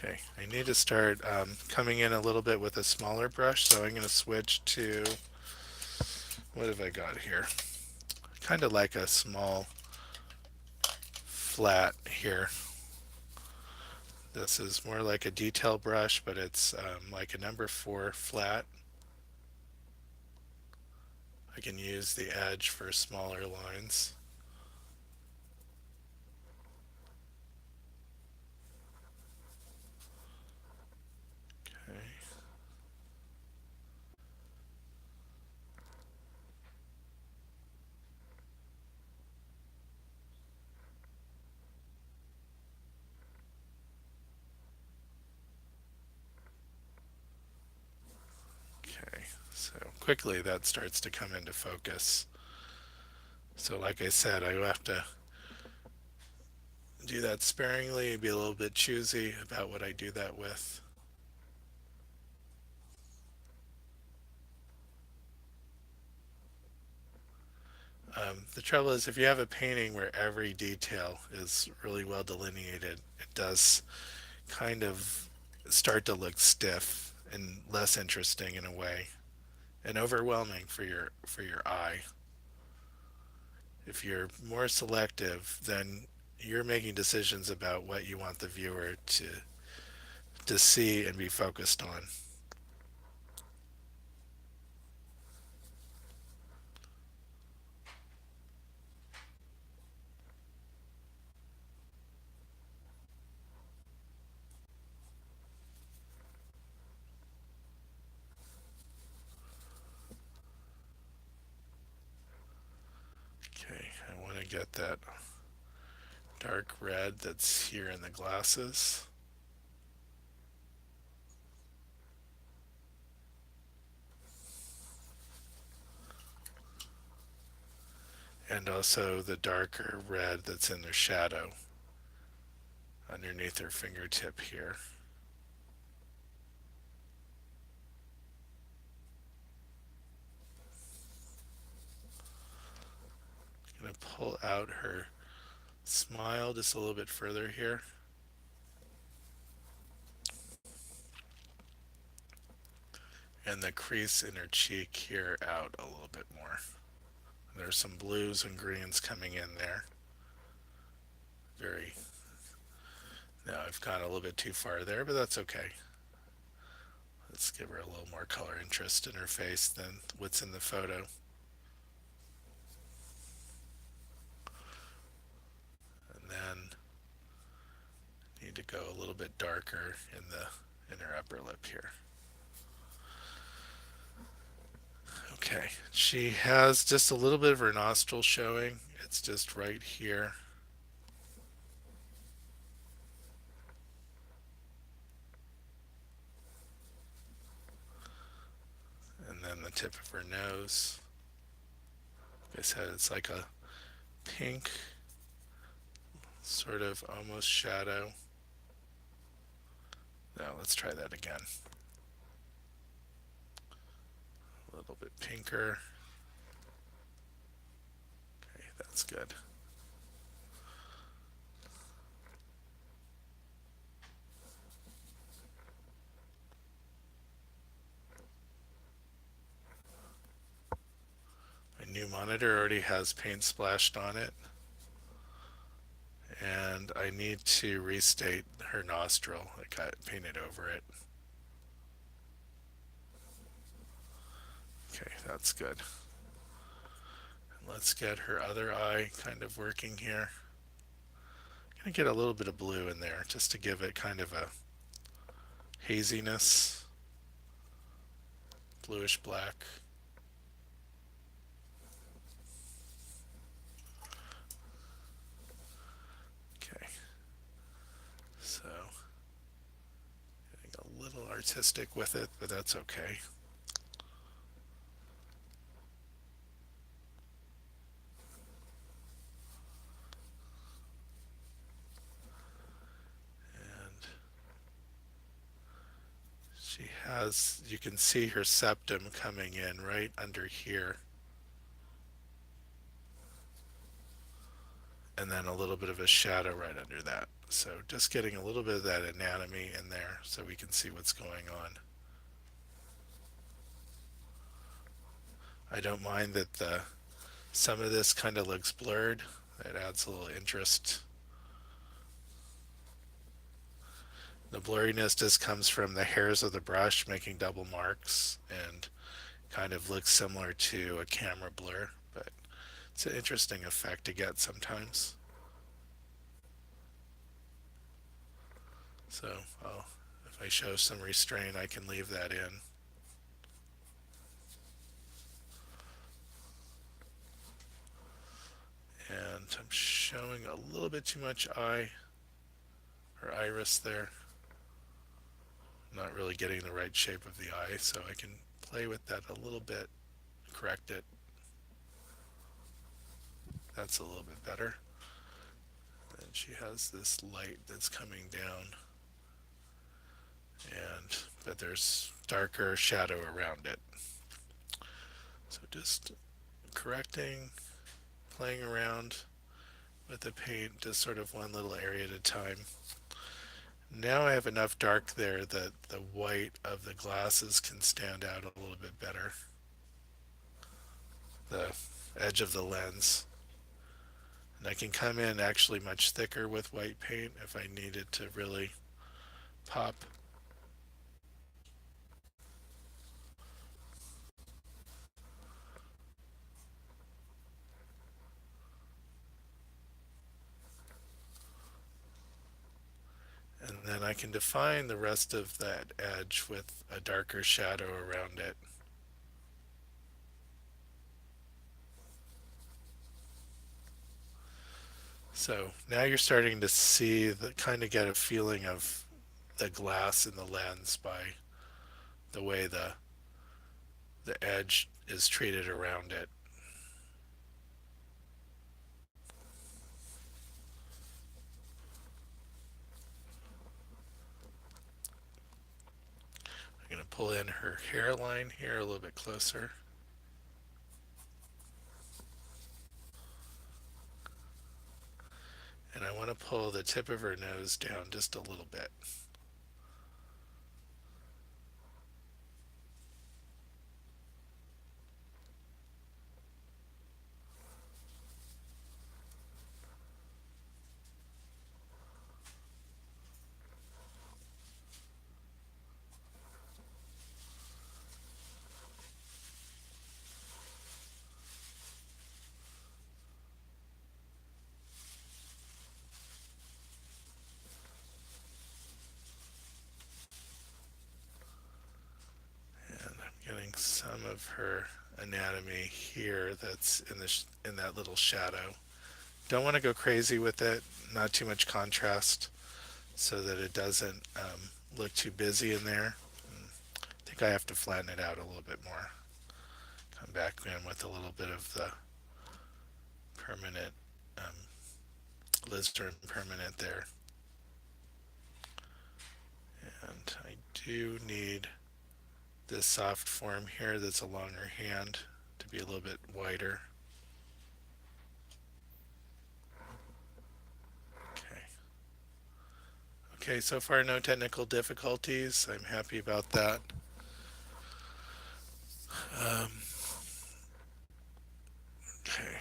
Okay, I need to start coming in a little bit with a smaller brush, so I'm going to switch to, what have I got here? Kind of like a small flat here. This is more like a detail brush, but it's like a number 4 flat. I can use the edge for smaller lines. Okay. Okay, so quickly that starts to come into focus. So like I said, I have to do that sparingly and be a little bit choosy about what I do that with. The trouble is, if you have a painting where every detail is really well delineated, it does kind of start to look stiff and less interesting in a way, and overwhelming for your eye. If you're more selective, then you're making decisions about what you want the viewer to see and be focused on. Okay, I want to get that dark red that's here in the glasses. And also the darker red that's in their shadow underneath their fingertip here. I'm going to pull out her smile just a little bit further here. And the crease in her cheek here out a little bit more. There's some blues and greens coming in there. Very, now I've gone a little bit too far there, but that's okay. Let's give her a little more color interest in her face than what's in the photo. And then need to go a little bit darker in her upper lip here. Okay, she has just a little bit of her nostril showing. It's just right here. And then the tip of her nose. Like I said, it's like a pink, sort of almost shadow. Now let's try that again. A little bit pinker. Okay, that's good. My new monitor already has paint splashed on it. And I need to restate her nostril. I got painted over it. Okay, that's good. And let's get her other eye kind of working here. I'm gonna get a little bit of blue in there just to give it kind of a haziness, bluish black. Okay, so getting a little artistic with it, but that's okay. And she has, you can see her septum coming in right under here. And then a little bit of a shadow right under that. So just getting a little bit of that anatomy in there so we can see what's going on. I don't mind that some of this kind of looks blurred. It adds a little interest. The blurriness just comes from the hairs of the brush making double marks and kind of looks similar to a camera blur, but it's an interesting effect to get sometimes. So if I show some restraint, I can leave that in. And I'm showing a little bit too much eye or iris there. Not really getting the right shape of the eye, so I can play with that a little bit, correct it. That's a little bit better. And she has this light that's coming down, and but there's darker shadow around it. So just correcting, playing around with the paint, just sort of one little area at a time. Now I have enough dark there that the white of the glasses can stand out a little bit better. The edge of the lens. And I can come in actually much thicker with white paint if I need it to really pop. And then I can define the rest of that edge with a darker shadow around it. So now you're starting to see the kind of get a feeling of the glass in the lens by the way the edge is treated around it. I'm going to pull in her hairline here a little bit closer. And I want to pull the tip of her nose down just a little bit. And I'm getting some of her anatomy here that's in that little shadow. Don't want to go crazy with it, not too much contrast so that it doesn't look too busy in there. I think I have to flatten it out a little bit more. Come back in with a little bit of the permanent Lister and permanent there. And I do need this soft form here that's along her hand to be a little bit wider. Okay. Okay, so far no technical difficulties. I'm happy about that. Um, okay.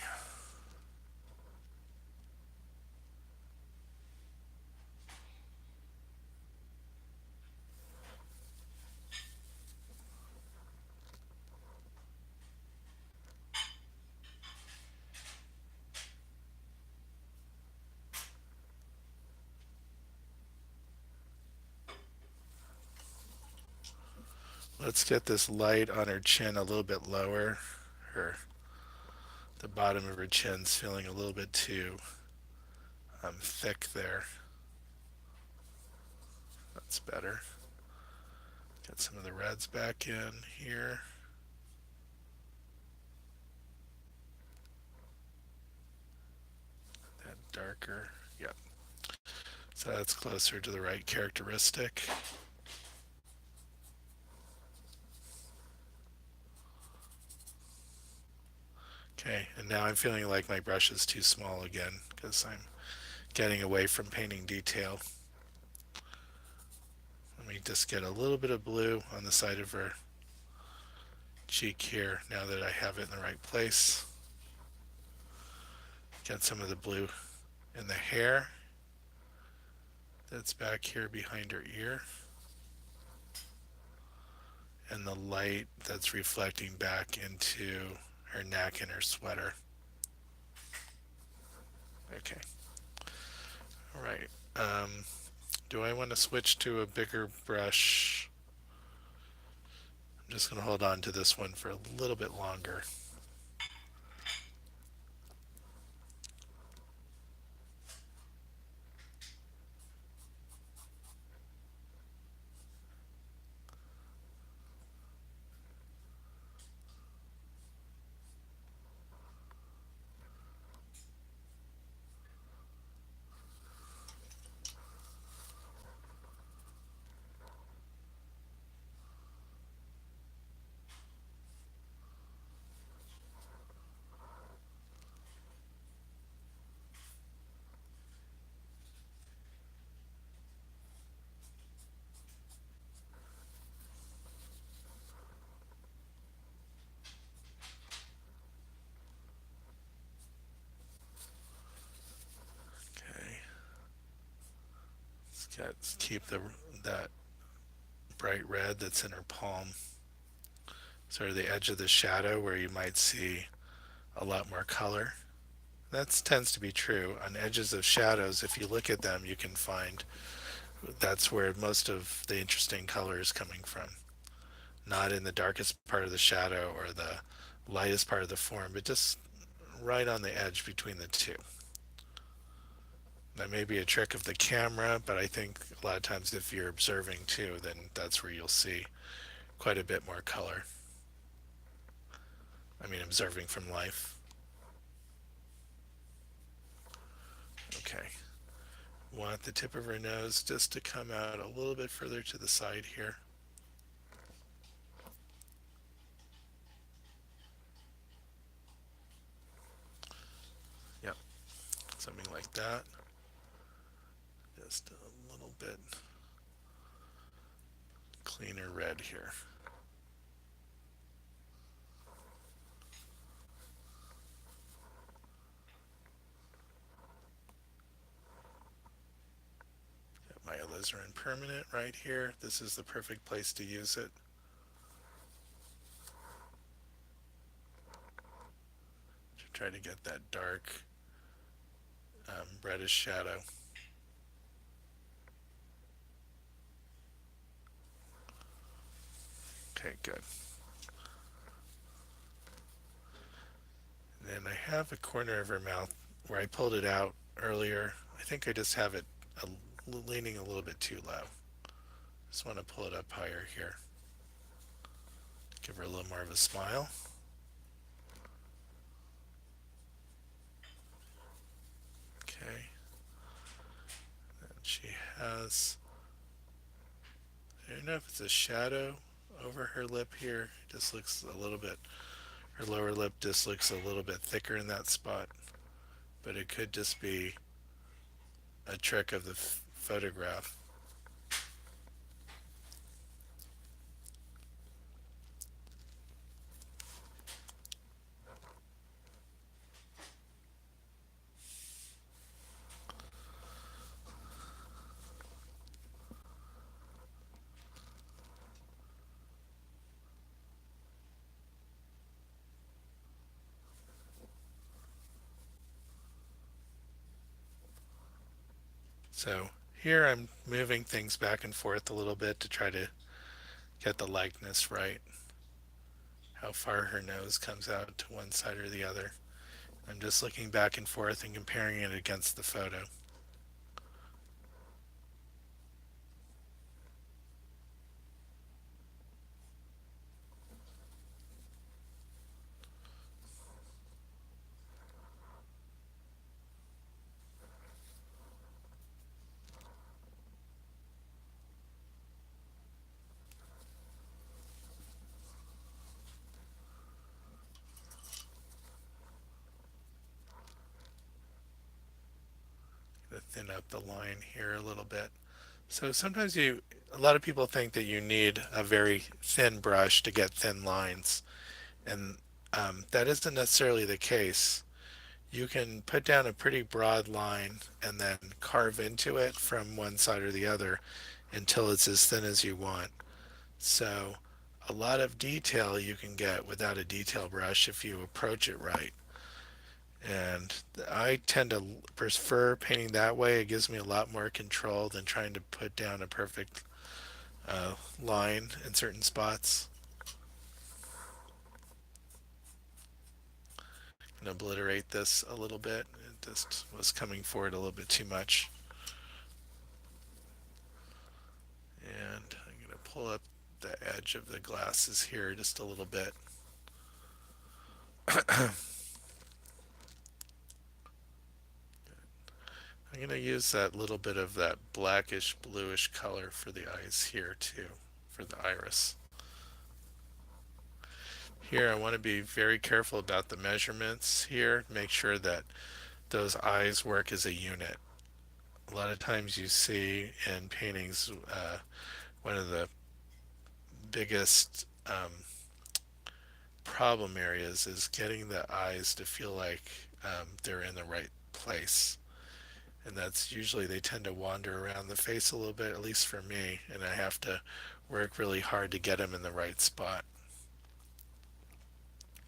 Let's get this light on her chin a little bit lower. Her the bottom of her chin's feeling a little bit too thick there. That's better. Get some of the reds back in here. That darker. Yep. So that's closer to the right characteristic. Okay, and now I'm feeling like my brush is too small again because I'm getting away from painting detail. Let me just get a little bit of blue on the side of her cheek here now that I have it in the right place. Get some of the blue in the hair that's back here behind her ear, and the light that's reflecting back into her neck and her sweater. Okay, all right. Do I want to switch to a bigger brush? I'm just going to hold on to this one for a little bit longer. Okay, let's keep that bright red that's in her palm, sort of the edge of the shadow where you might see a lot more color. That tends to be true. On edges of shadows, if you look at them, you can find that's where most of the interesting color is coming from. Not in the darkest part of the shadow or the lightest part of the form, but just right on the edge between the two. That may be a trick of the camera, but I think a lot of times if you're observing too, then that's where you'll see quite a bit more color. I mean, observing from life. Okay. Want the tip of her nose just to come out a little bit further to the side here. Yep, something like that. Just a little bit cleaner red here. Got my alizarin permanent right here. This is the perfect place to use it. To try to get that dark reddish shadow. Okay, good. And then I have a corner of her mouth where I pulled it out earlier. I think I just have it leaning a little bit too low. Just want to pull it up higher here. Give her a little more of a smile. Okay. And she has, I don't know if it's a shadow over her lip here. It just looks a little bit, her lower lip just looks a little bit thicker in that spot. But it could just be a trick of the photograph. So here I'm moving things back and forth a little bit to try to get the likeness right. How far her nose comes out to one side or the other. I'm just looking back and forth and comparing it against the photo. thin up the line here a little bit. So sometimes a lot of people think that you need a very thin brush to get thin lines, and that isn't necessarily the case. You can put down a pretty broad line and then carve into it from one side or the other until it's as thin as you want. So a lot of detail you can get without a detail brush if you approach it right. And I tend to prefer painting that way. It gives me a lot more control than trying to put down a perfect line in certain spots and obliterate this a little bit. It just was coming forward a little bit too much. And I'm going to pull up the edge of the glasses here just a little bit. I'm going to use that little bit of that blackish bluish color for the eyes here too, for the iris. Here I want to be very careful about the measurements here, make sure that those eyes work as a unit. A lot of times you see in paintings one of the biggest problem areas is getting the eyes to feel like they're in the right place. And that's usually they tend to wander around the face a little bit, at least for me, and I have to work really hard to get them in the right spot.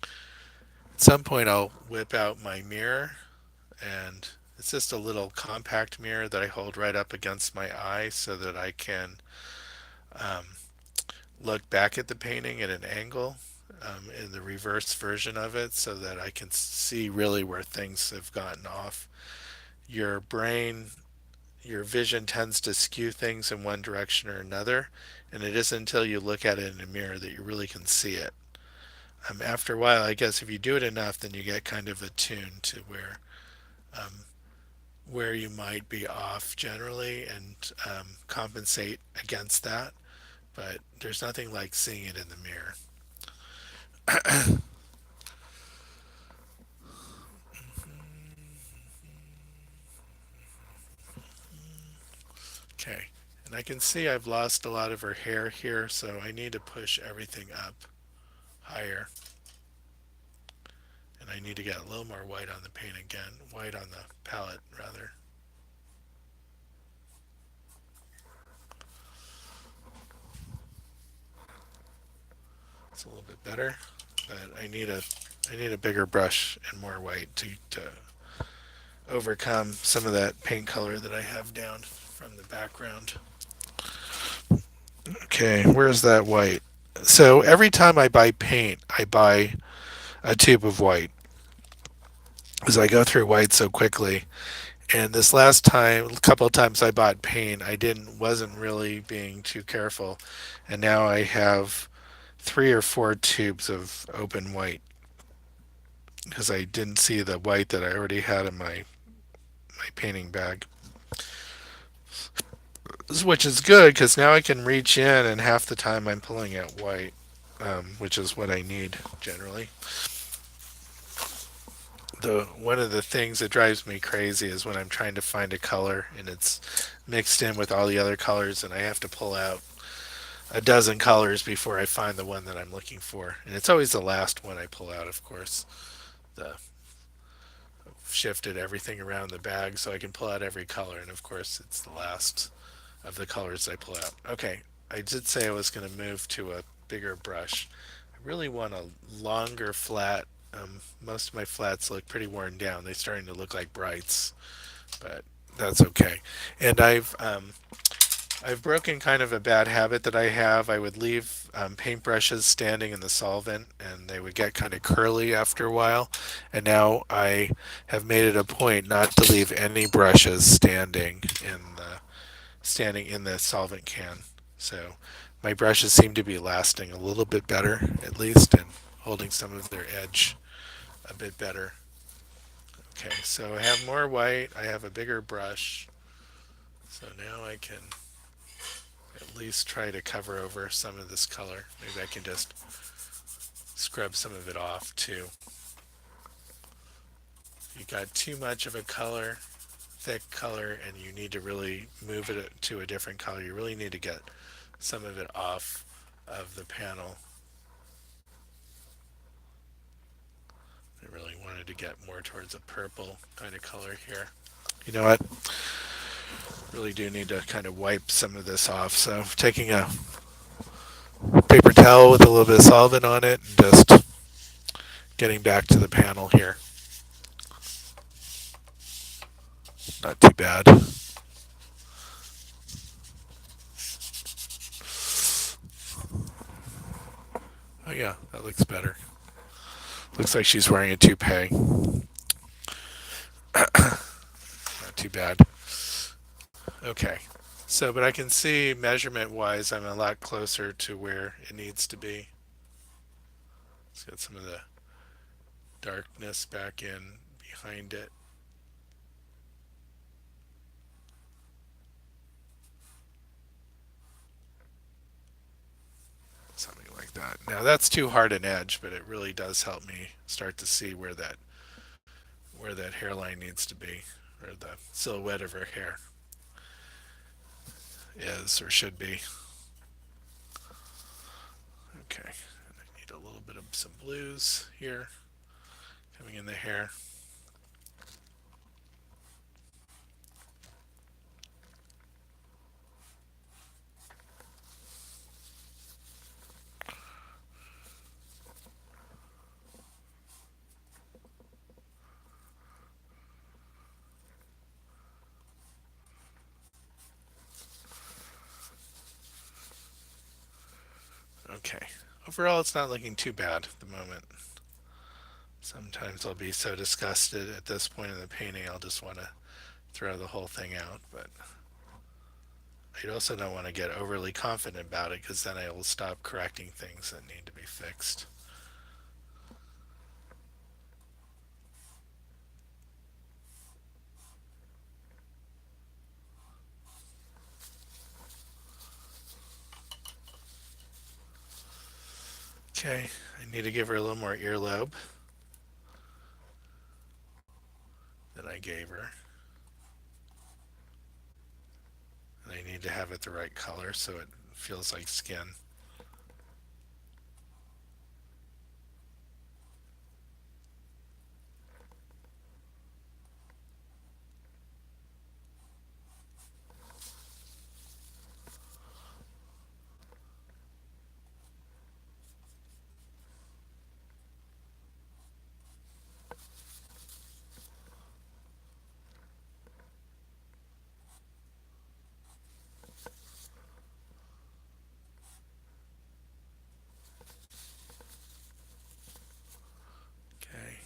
At some point, I'll whip out my mirror, and it's just a little compact mirror that I hold right up against my eye so that I can um, look back at the painting at an angle in the reverse version of it so that I can see really where things have gotten off. Your brain, your vision tends to skew things in one direction or another, and it isn't until you look at it in a mirror that you really can see it. After a while, I guess if you do it enough, then you get kind of attuned to um, where you might be off generally and compensate against that. But there's nothing like seeing it in the mirror. Okay, and I can see I've lost a lot of her hair here, so I need to push everything up higher. And I need to get a little more white on the paint again, white on the palette rather. It's a little bit better, but I need a bigger brush and more white to overcome some of that paint color that I have down from the background. Okay, where's that white? So every time I buy paint, I buy a tube of white because I go through white so quickly. And this last time, a couple of times I bought paint, I didn't wasn't really being too careful, and now I have 3 or 4 tubes of open white because I didn't see the white that I already had in my painting bag, which is good because now I can reach in and half the time I'm pulling out white, which is what I need generally. The one of the things that drives me crazy is when I'm trying to find a color and it's mixed in with all the other colors and I have to pull out a dozen colors before I find the one that I'm looking for. And it's always the last one I pull out, of course. The shifted everything around the bag so I can pull out every color, and of course it's the last of the colors I pull out. Okay, I did say I was going to move to a bigger brush. I really want a longer flat. Most of my flats look pretty worn down. They're starting to look like brights, but that's okay. And I've broken kind of a bad habit that I have. I would leave paintbrushes standing in the solvent and they would get kind of curly after a while. And now I have made it a point not to leave any brushes standing in the solvent can. So my brushes seem to be lasting a little bit better at least and holding some of their edge a bit better. Okay, so I have more white. I have a bigger brush. So now I can at least try to cover over some of this color. Maybe I can just scrub some of it off too. If you got too much of a color, thick color and you need to really move it to a different color, you really need to get some of it off of the panel. I really wanted to get more towards a purple kind of color here. You know what? Really do need to kind of wipe some of this off. So taking a paper towel with a little bit of solvent on it and just getting back to the panel here. Not too bad. Oh yeah, that looks better. Looks like she's wearing a toupee. Not too bad. Okay. So, but I can see measurement wise, I'm a lot closer to where it needs to be. Let's get some of the darkness back in behind it. Something like that. Now that's too hard an edge, but it really does help me start to see where that hairline needs to be, or the silhouette of her hair is or should be. Okay, and I need a little bit of some blues here coming in the hair. Okay, overall it's not looking too bad at the moment. Sometimes I'll be so disgusted at this point in the painting I'll just want to throw the whole thing out, but I also don't want to get overly confident about it because then I will stop correcting things that need to be fixed. Okay, I need to give her a little more earlobe than I gave her. And I need to have it the right color so it feels like skin. Okay,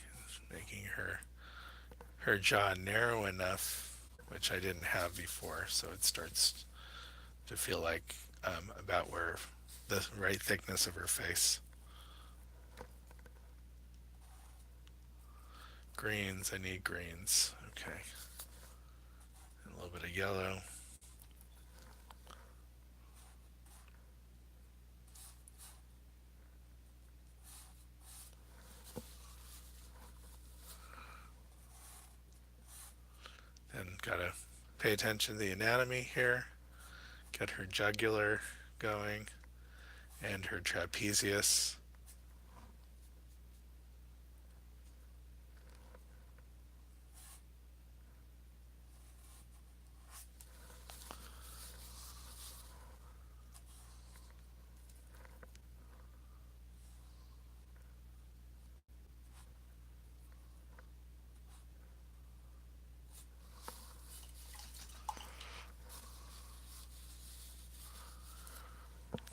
making her jaw narrow enough, which I didn't have before, so it starts to feel like about where the right thickness of her face. Greens, I need greens. Okay, and a little bit of yellow. Then gotta pay attention to the anatomy here. Get her jugular going and her trapezius.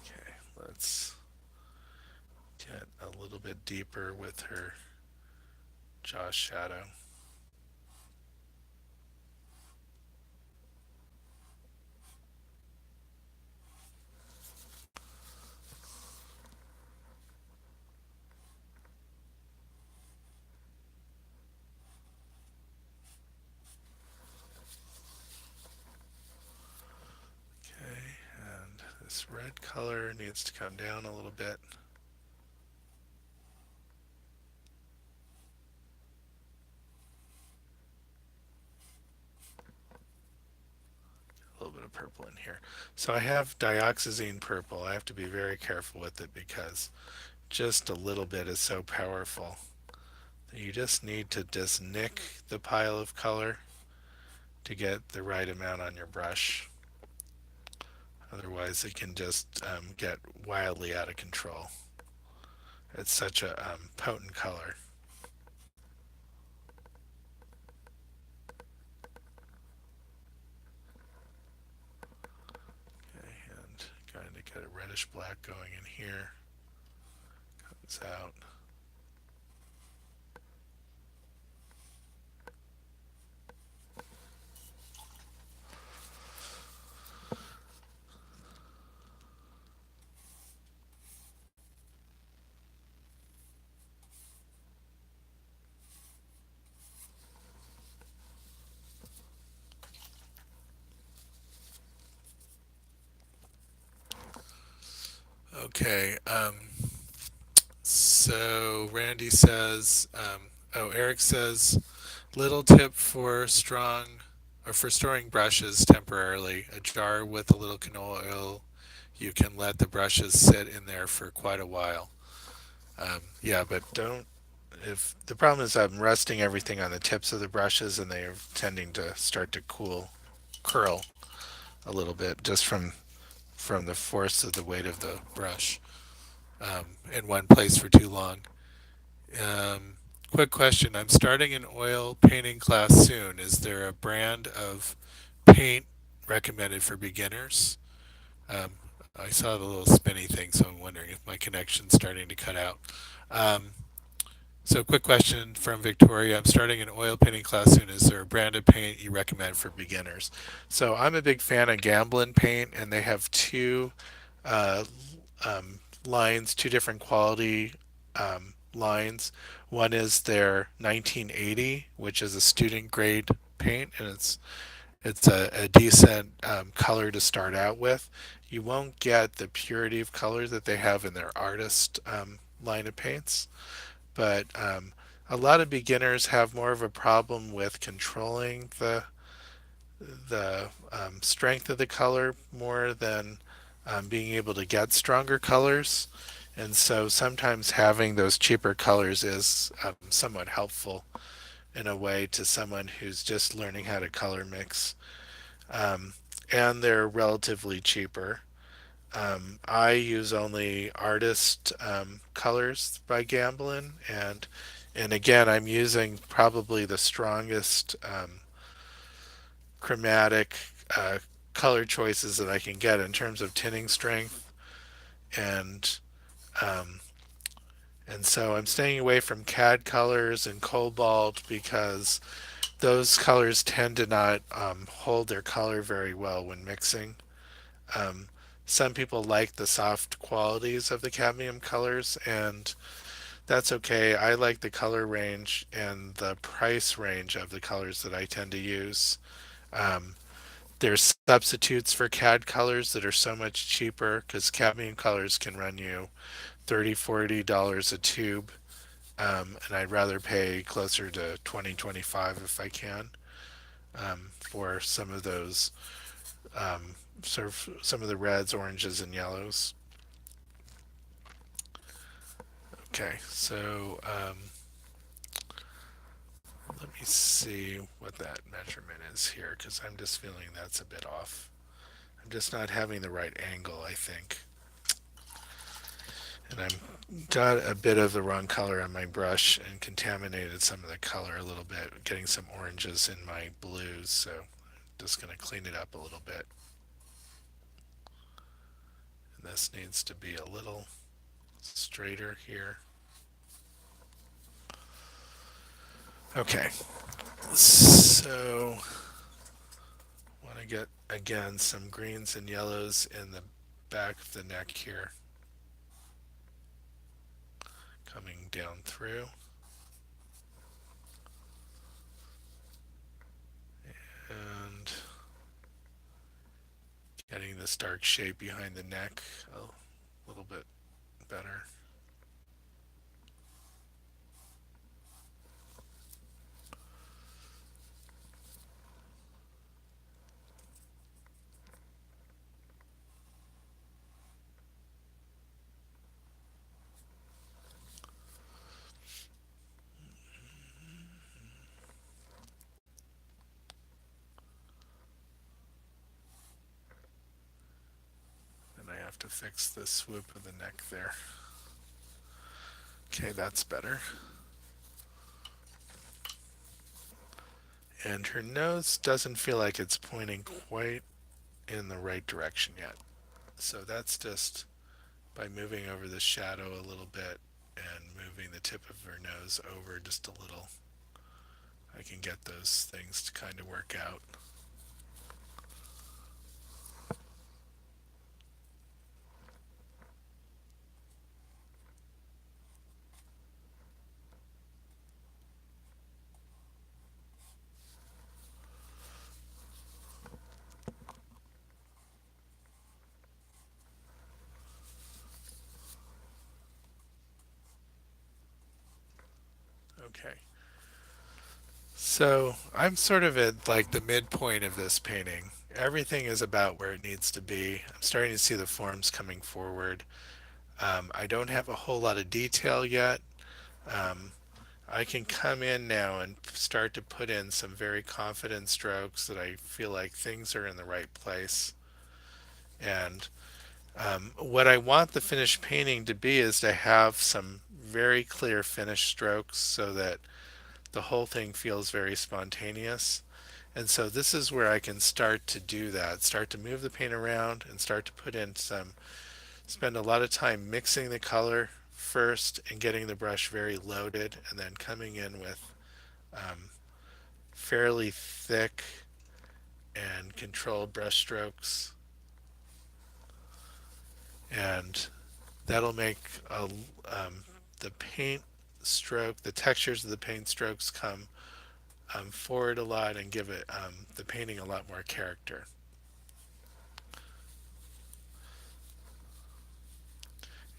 Okay, let's get a little bit deeper with her jaw shadow. Okay, and this red color needs to come down a little bit. purple in here. So I have dioxazine purple. I have to be very careful with it because just a little bit is so powerful. You just need to just nick the pile of color to get the right amount on your brush. Otherwise, it can just get wildly out of control. It's such a potent color. Okay, and kind of get a reddish black going in here. Comes out. Okay, so Randy says, Eric says, little tip for strong or for storing brushes temporarily. A jar with a little canola oil. You can let the brushes sit in there for quite a while. Yeah, but don't. If the problem is I'm resting everything on the tips of the brushes and they are tending to start to curl a little bit just from the force of the weight of the brush in one place for too long. Quick question. I'm starting an oil painting class soon. Is there a brand of paint recommended for beginners? Um, I saw the little spinny thing, so I'm wondering if my connection's starting to cut out. Um, so, quick question from Victoria. I'm starting an oil painting class soon. Is there a brand of paint you recommend for beginners? So, I'm a big fan of Gamblin paint, and they have two uh, lines, two different quality lines. One is their 1980, which is a student grade paint, and it's a decent color to start out with. You won't get the purity of color that they have in their artist line of paints, but a lot of beginners have more of a problem with controlling the strength of the color more than being able to get stronger colors. And so sometimes having those cheaper colors is somewhat helpful in a way to someone who's just learning how to color mix. Um, and they're relatively cheaper. I use only artist colors by Gamblin, and again, I'm using probably the strongest chromatic uh, color choices that I can get in terms of tinting strength, and um, and so I'm staying away from cad colors and cobalt because those colors tend to not hold their color very well when mixing. Um, some people like the soft qualities of the cadmium colors, and that's okay. I like the color range and the price range of the colors that I tend to use. Um, there's substitutes for CAD colors that are so much cheaper because cadmium colors can run you $30, $40 a tube, and I'd rather pay closer to 20, 25 if I can for some of those sort of some of the reds, oranges, and yellows. Okay, so let me see what that measurement is here because I'm just feeling that's a bit off. I'm just not having the right angle, I think. And I'm got a bit of the wrong color on my brush and contaminated some of the color a little bit, getting some oranges in my blues, so I'm just going to clean it up a little bit. And this needs to be a little straighter here. Okay, so want to get again some greens and yellows in the back of the neck here, coming down through, and getting this dark shape behind the neck a little bit better. have to fix the swoop of the neck there. Okay, that's better. And her nose doesn't feel like it's pointing quite in the right direction yet. So that's just by moving over the shadow a little bit and moving the tip of her nose over just a little. I can get those things to kind of work out. Okay. So I'm sort of at like the midpoint of this painting. Everything is about where it needs to be. I'm starting to see the forms coming forward. I don't have a whole lot of detail yet. Um, I can come in now and start to put in some very confident strokes that I feel like things are in the right place. And what I want the finished painting to be is to have some very clear finished strokes so that the whole thing feels very spontaneous. And so this is where I can start to do that, start to move the paint around and start to put in some, spend a lot of time mixing the color first and getting the brush very loaded and then coming in with um, fairly thick and controlled brush strokes. And that'll make the paint stroke, the textures of the paint strokes come forward a lot and give it the painting a lot more character.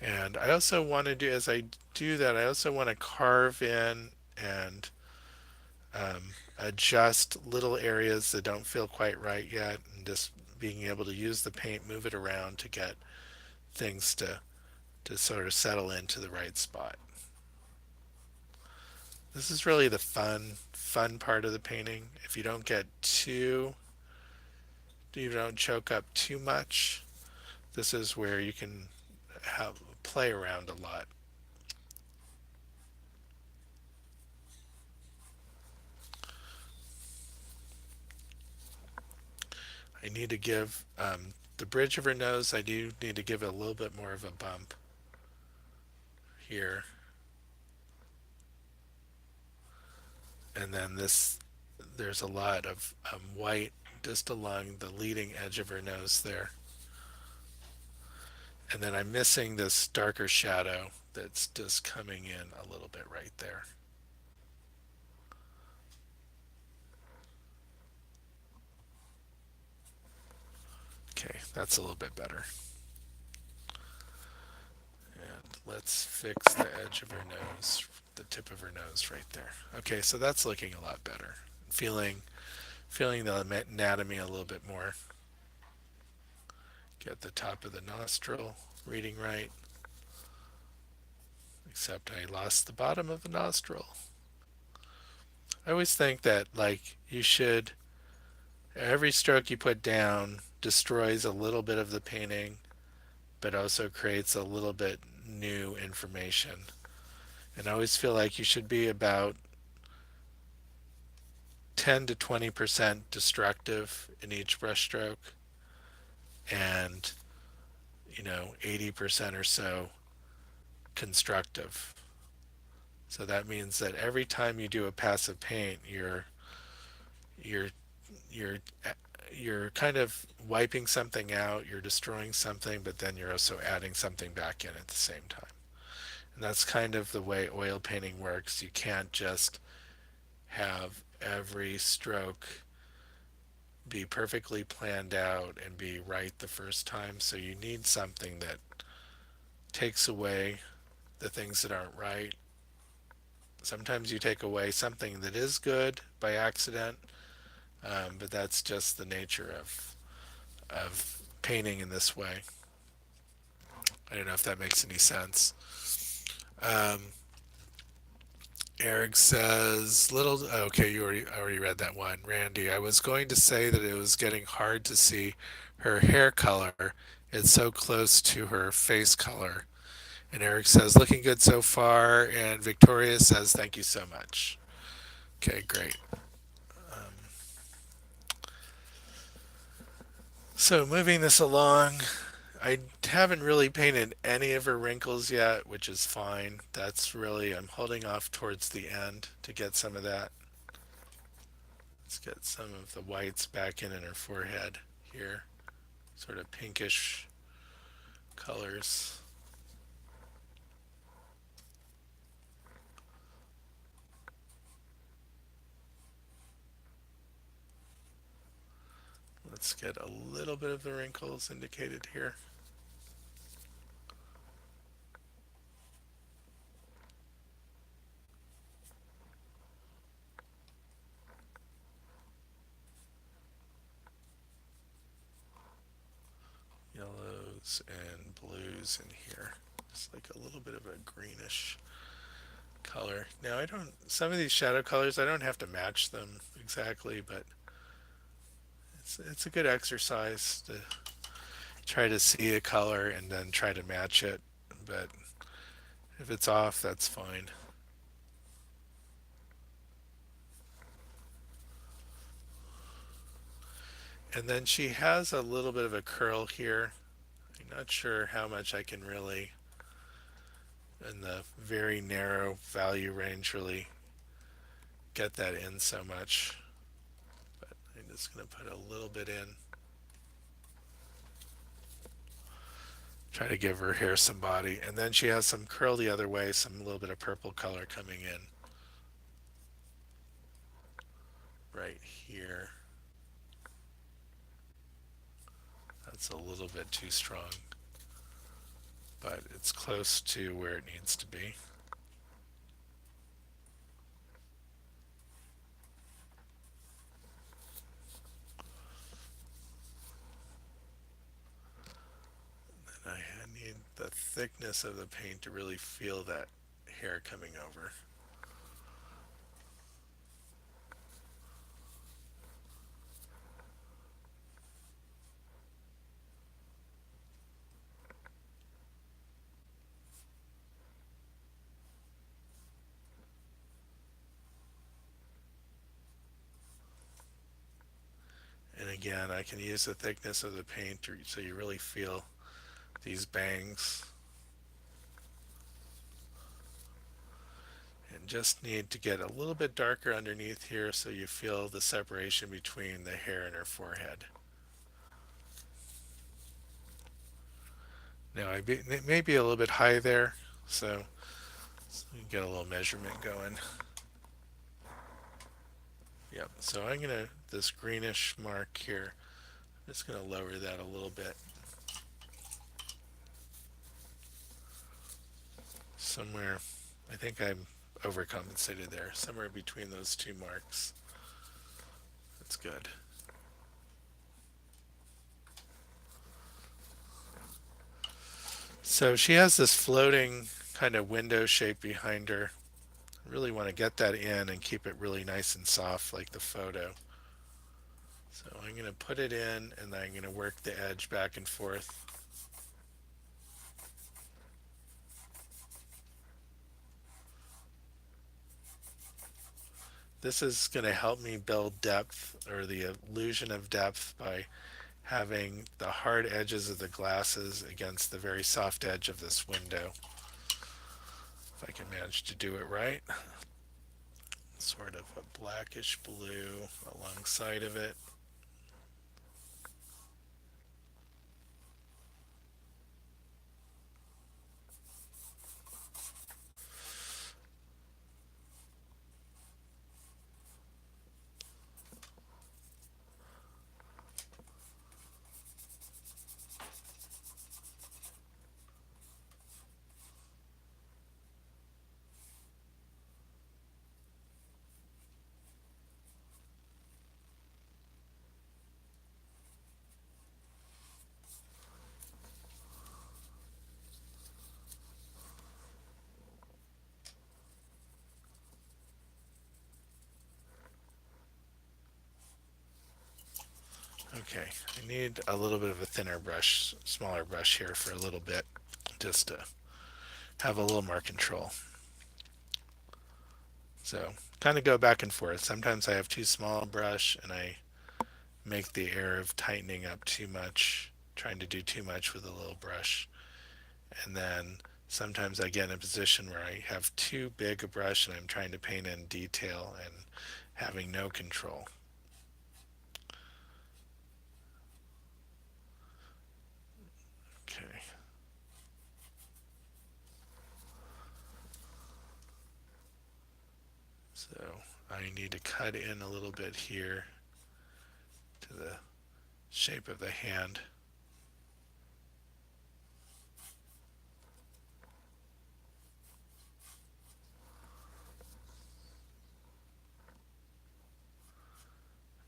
And I also want to do, as I do that, I also want to carve in and adjust little areas that don't feel quite right yet, and just being able to use the paint, move it around to get things to sort of settle into the right spot. This is really the fun part of the painting. If you don't get too, you don't choke up too much, this is where you can have play around a lot. I need to give the bridge of her nose, I do need to give it a little bit more of a bump here. And then this, there's a lot of white just along the leading edge of her nose there. And then I'm missing this darker shadow that's just coming in a little bit right there. Okay, that's a little bit better. And let's fix the edge of her nose, the tip of her nose right there. Okay, so that's looking a lot better. Feeling the anatomy a little bit more. Get the top of the nostril reading right, except I lost the bottom of the nostril. I always think that like you should, every stroke you put down destroys a little bit of the painting but also creates a little bit new information. And I always feel like you should be about 10 to 20% destructive in each brushstroke and 80% or so constructive. So that means that every time you do a passive paint, you're you're you're kind of wiping something out, you're destroying something, but then you're also adding something back in at the same time. And that's kind of the way oil painting works. You can't just have every stroke be perfectly planned out and be right the first time. So you need something that takes away the things that aren't right. Sometimes you take away something that is good by accident, but that's just the nature of painting in this way. I don't know if that makes any sense. Um, Eric says, little, okay, already read that one. Randy, I was going to say that it was getting hard to see her hair color It's so close to her face color. And Eric says, looking good so far. And Victoria says, thank you so much. Okay, great. Um, so moving this along, I haven't really painted any of her wrinkles yet, which is fine. That's really, I'm holding off towards the end to get some of that. Let's get some of the whites back in her forehead here, sort of pinkish colors. Let's get a little bit of the wrinkles indicated here. Yellows and blues in here. Just like a little bit of a greenish color. Now I don't, some of these shadow colors, I don't have to match them exactly, but it's a good exercise to try to see a color and then try to match it. But if it's off, that's fine. And then she has a little bit of a curl here. I'm not sure how much I can really, in the very narrow value range, really get that in so much. But I'm just going to put a little bit in. Try to give her hair some body. And then she has some curl the other way, some little bit of purple color coming in right here. That's a little bit too strong, but it's close to where it needs to be. And I need the thickness of the paint to really feel that hair coming over. And again, I can use the thickness of the paint so you really feel these bangs. And just need to get a little bit darker underneath here so you feel the separation between the hair and her forehead. Now it may be a little bit high there, so you get a little measurement going. Yep, so I'm gonna, this greenish mark here, I'm just gonna lower that a little bit. Somewhere, I think I'm overcompensated there, somewhere between those two marks. That's good. So she has this floating kind of window shape behind her. I really want to get that in and keep it really nice and soft like the photo. So I'm going to put it in and then I'm going to work the edge back and forth. This is going to help me build depth or the illusion of depth by having the hard edges of the glasses against the very soft edge of this window. If I can manage to do it right. Sort of a blackish blue alongside of it. Okay, I need a little bit of a thinner brush, smaller brush here for a little bit, just to have a little more control. So kind of go back and forth. Sometimes I have too small a brush and I make the error of tightening up too much, trying to do too much with a little brush. And then sometimes I get in a position where I have too big a brush and I'm trying to paint in detail and having no control. Okay. So I need to cut in a little bit here to the shape of the hand.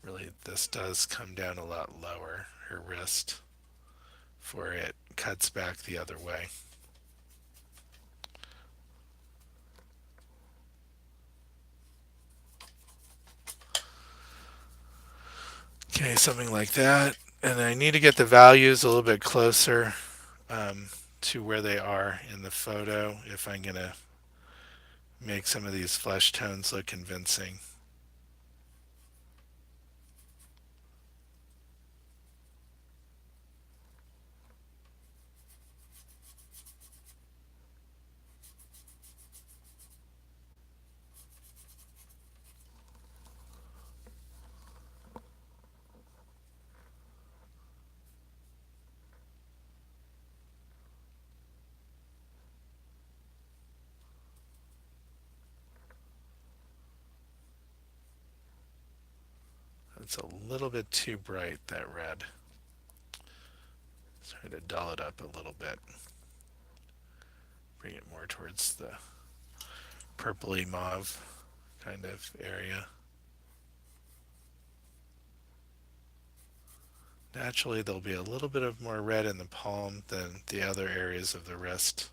Really, this does come down a lot lower, her wrist, for it cuts back the other way. Okay, something like that. And I need to get the values a little bit closer to where they are in the photo if I'm going to make some of these flesh tones look convincing. It's a little bit too bright, that red. Try to dull it up a little bit. Bring it more towards the purpley mauve kind of area. Naturally, there'll be a little bit of more red in the palm than the other areas of the wrist.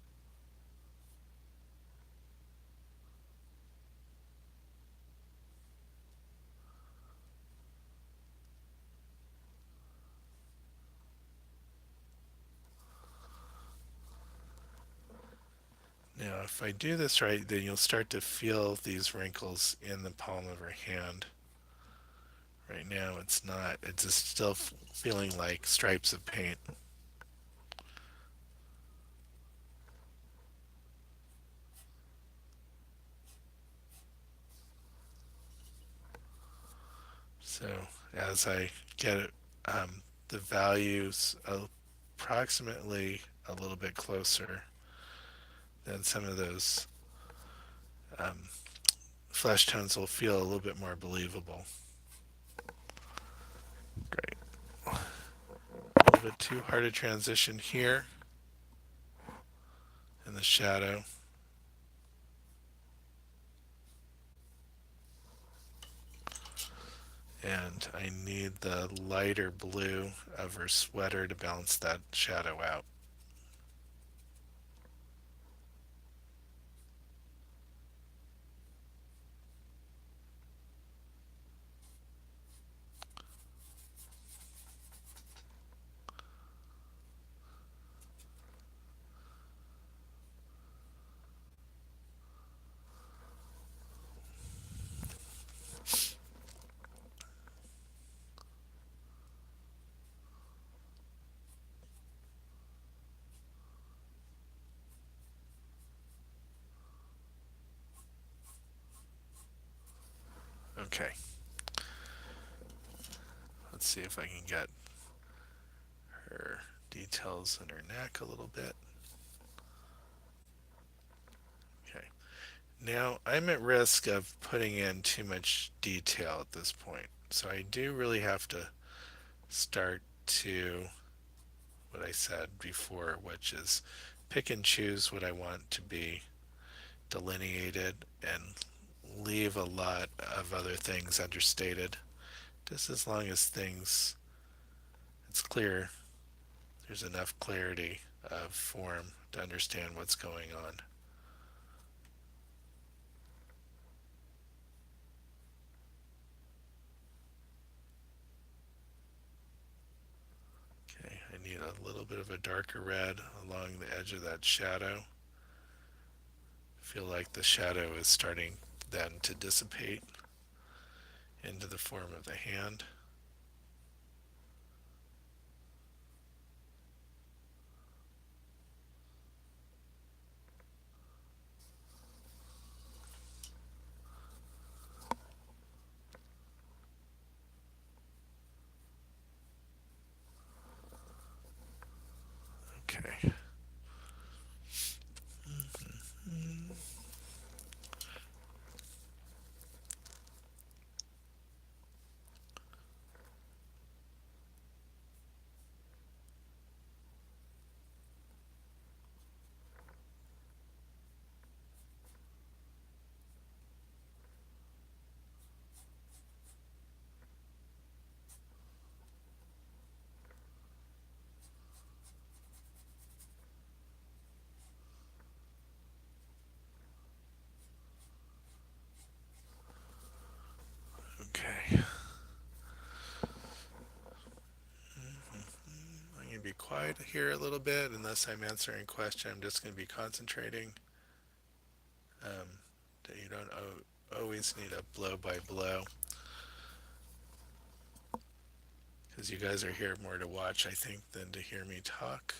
Now, if I do this right, then you'll start to feel these wrinkles in the palm of her hand. Right now, it's not. It's just still feeling like stripes of paint. So as I get it, the values approximately a little bit closer, then some of those um, flesh tones will feel a little bit more believable. Great. A little bit too hard a transition here in the shadow. And I need the lighter blue of her sweater to balance that shadow out. Okay. Let's see if I can get her details in her neck a little bit. Okay. Now, I'm at risk of putting in too much detail at this point. So I do really have to start to what I said before, which is pick and choose what I want to be delineated and leave a lot of other things understated. Just as long as things, it's clear, there's enough clarity of form to understand what's going on. a little bit of a darker red along the edge of that shadow. Feel like the shadow is starting then to dissipate into the form of the hand. Okay. Okay. I'm going to be quiet here a little bit unless I'm answering a question. I'm just going to be concentrating. Um, that you don't always need a blow by blow because you guys are here more to watch, I think, than to hear me talk,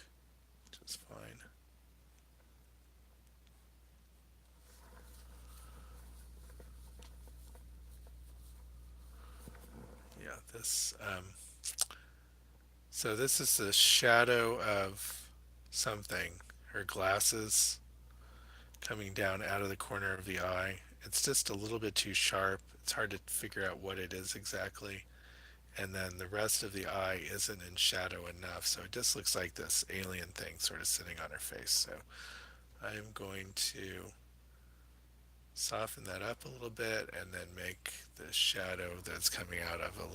which is fine. Yeah, this. So this is the shadow of something. Her glasses coming down out of the corner of the eye. It's just a little bit too sharp. It's hard to figure out what it is exactly. And then the rest of the eye isn't in shadow enough, so it just looks like this alien thing sort of sitting on her face. So I'm going to soften that up a little bit and then make the shadow that's coming out of um,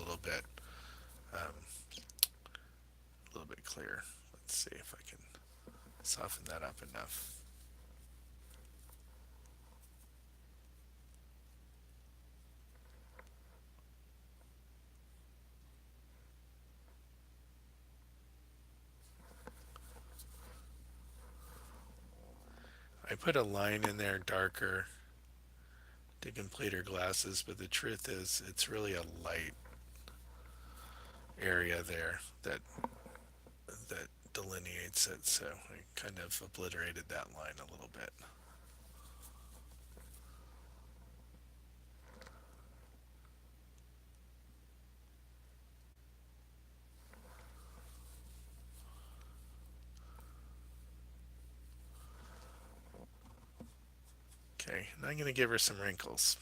a little bit clearer. Let's see if I can soften that up enough. I put a line in there darker to complete her glasses, but the truth is it's really a light area there that delineates it, so I kind of obliterated that line a little bit. Okay, and I'm going to give her some wrinkles.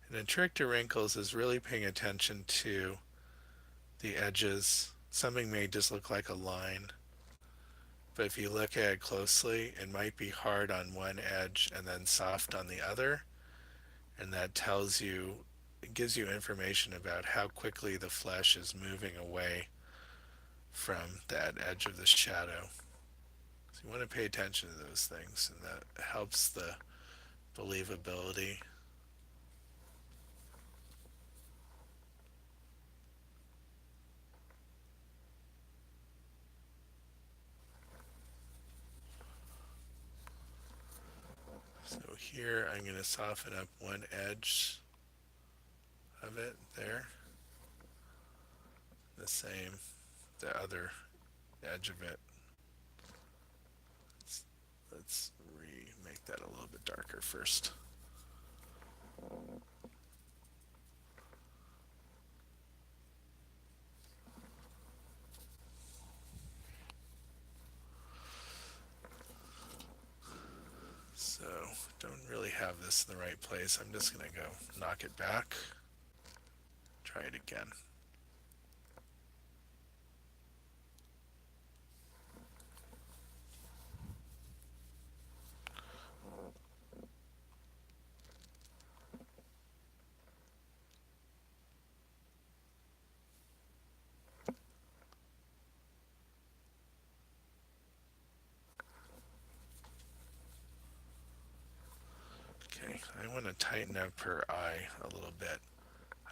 And a trick to wrinkles is really paying attention to the edges. Something may just look like a line, but if you look at it closely, it might be hard on one edge and then soft on the other, and that tells you, it gives you information about how quickly the flesh is moving away from that edge of the shadow. So you want to pay attention to those things, and that helps the believability. So here I'm going to soften up one edge of it there. The same, the other edge of it. Let's make that a little bit darker first. So don't really have this in the right place. I'm just going to go knock it back. Try it again. I want to tighten up her eye a little bit.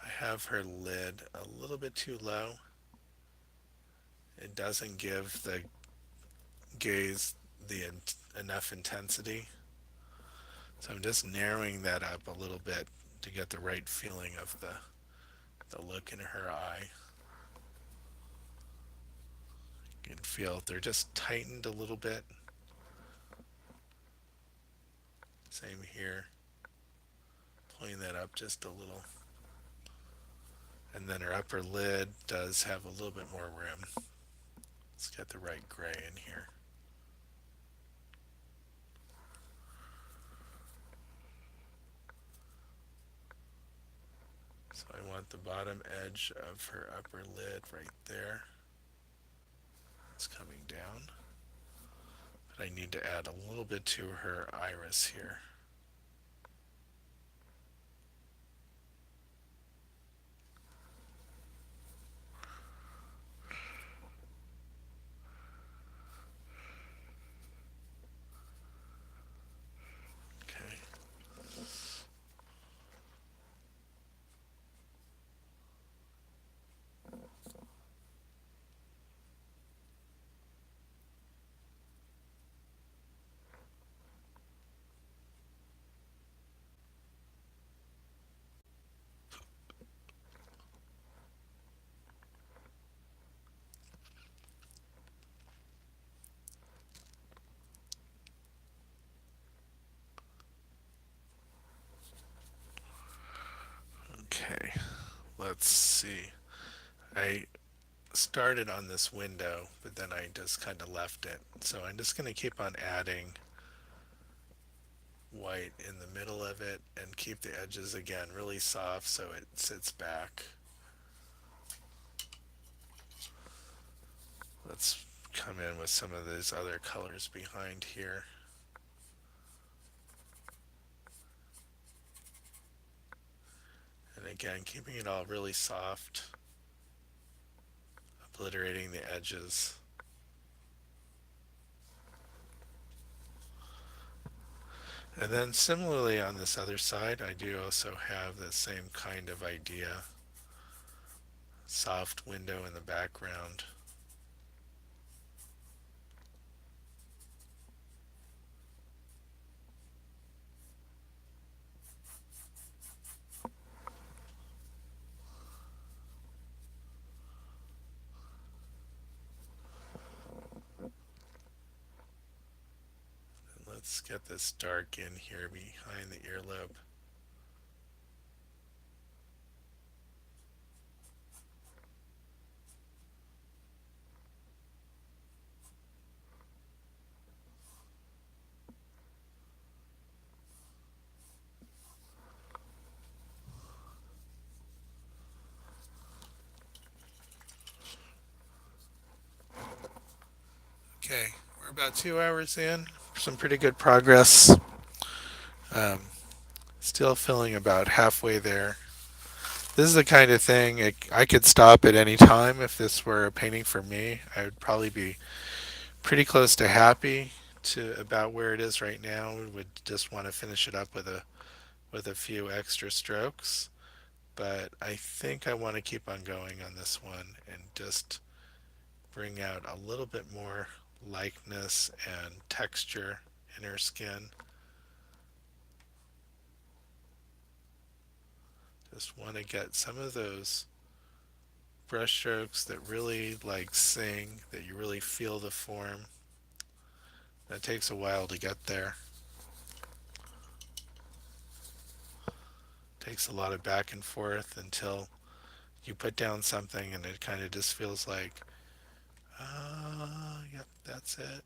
I have her lid a little bit too low. It doesn't give the gaze enough intensity. So I'm just narrowing that up a little bit to get the right feeling of the look in her eye. You can feel they're just tightened a little bit. Same here. Pulling that up just a little. And then her upper lid does have a little bit more room. Let's get the right gray in here. So I want the bottom edge of her upper lid right there. It's coming down. But I need to add a little bit to her iris here. Okay. Okay. Let's see. I started on this window, but then I just kind of left it. So I'm just going to keep on adding white in the middle of it and keep the edges again really soft so it sits back. Let's come in with some of these other colors behind here. And again, keeping it all really soft, obliterating the edges. And then similarly on this other side, I do also have the same kind of idea. Soft window in the background. And let's get this dark in here behind the earlobe. Okay, we're about 2 hours in. Some pretty good progress. Um, Still feeling about halfway there. This is the kind of thing I could stop at any time if this were a painting for me. I would probably be pretty close to happy to about where it is right now. We would just want to finish it up with a few extra strokes. But I think I want to keep on going on this one and just bring out a little bit more likeness and texture in her skin. Just want to get some of those brush strokes that really like sing, that you really feel the form. That takes a while to get there. Takes a lot of back and forth until you put down something and it kind of just feels like, yep, that's it.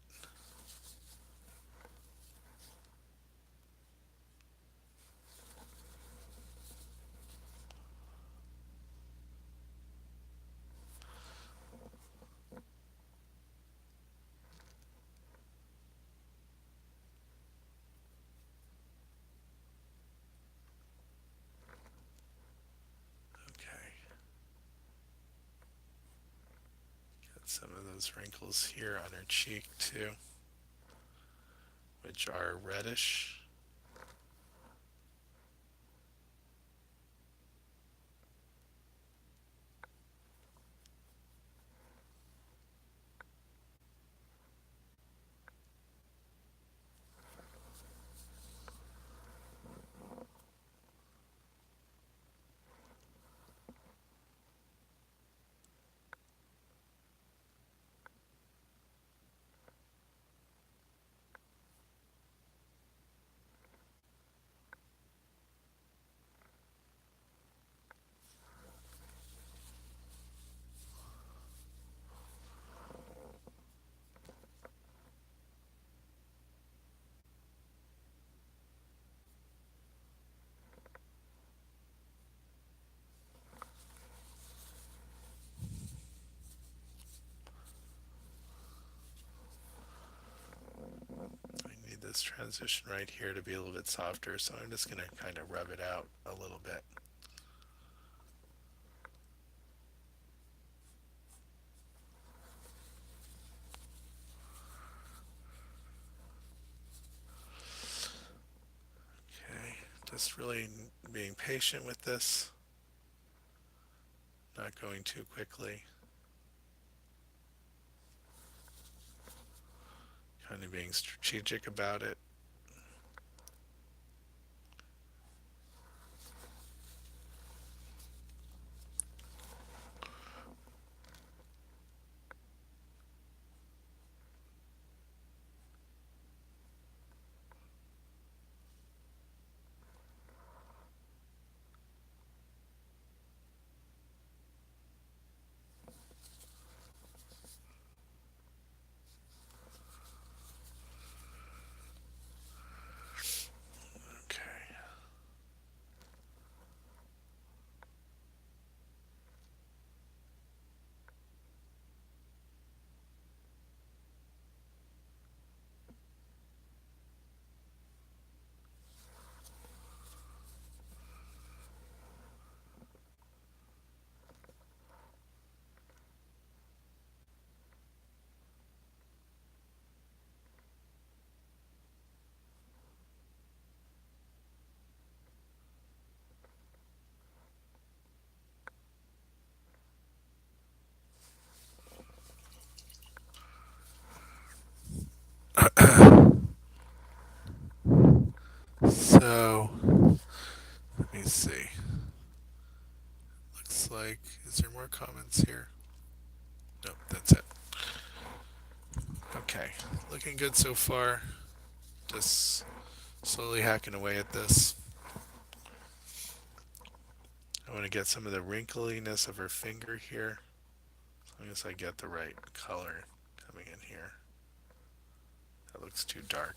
Okay. Got some of those wrinkles here on her cheek too, which are reddish. this transition right here to be a little bit softer, so I'm just going to kind of rub it out a little bit. Okay, just really being patient with this, not going too quickly, kind of being strategic about it. Okay. So, let me see. Looks like, is there more comments here? Nope, that's it. Okay, looking good so far. Just slowly hacking away at this. I want to get some of the wrinkliness of her finger here. As long as I get the right color coming in here. That looks too dark.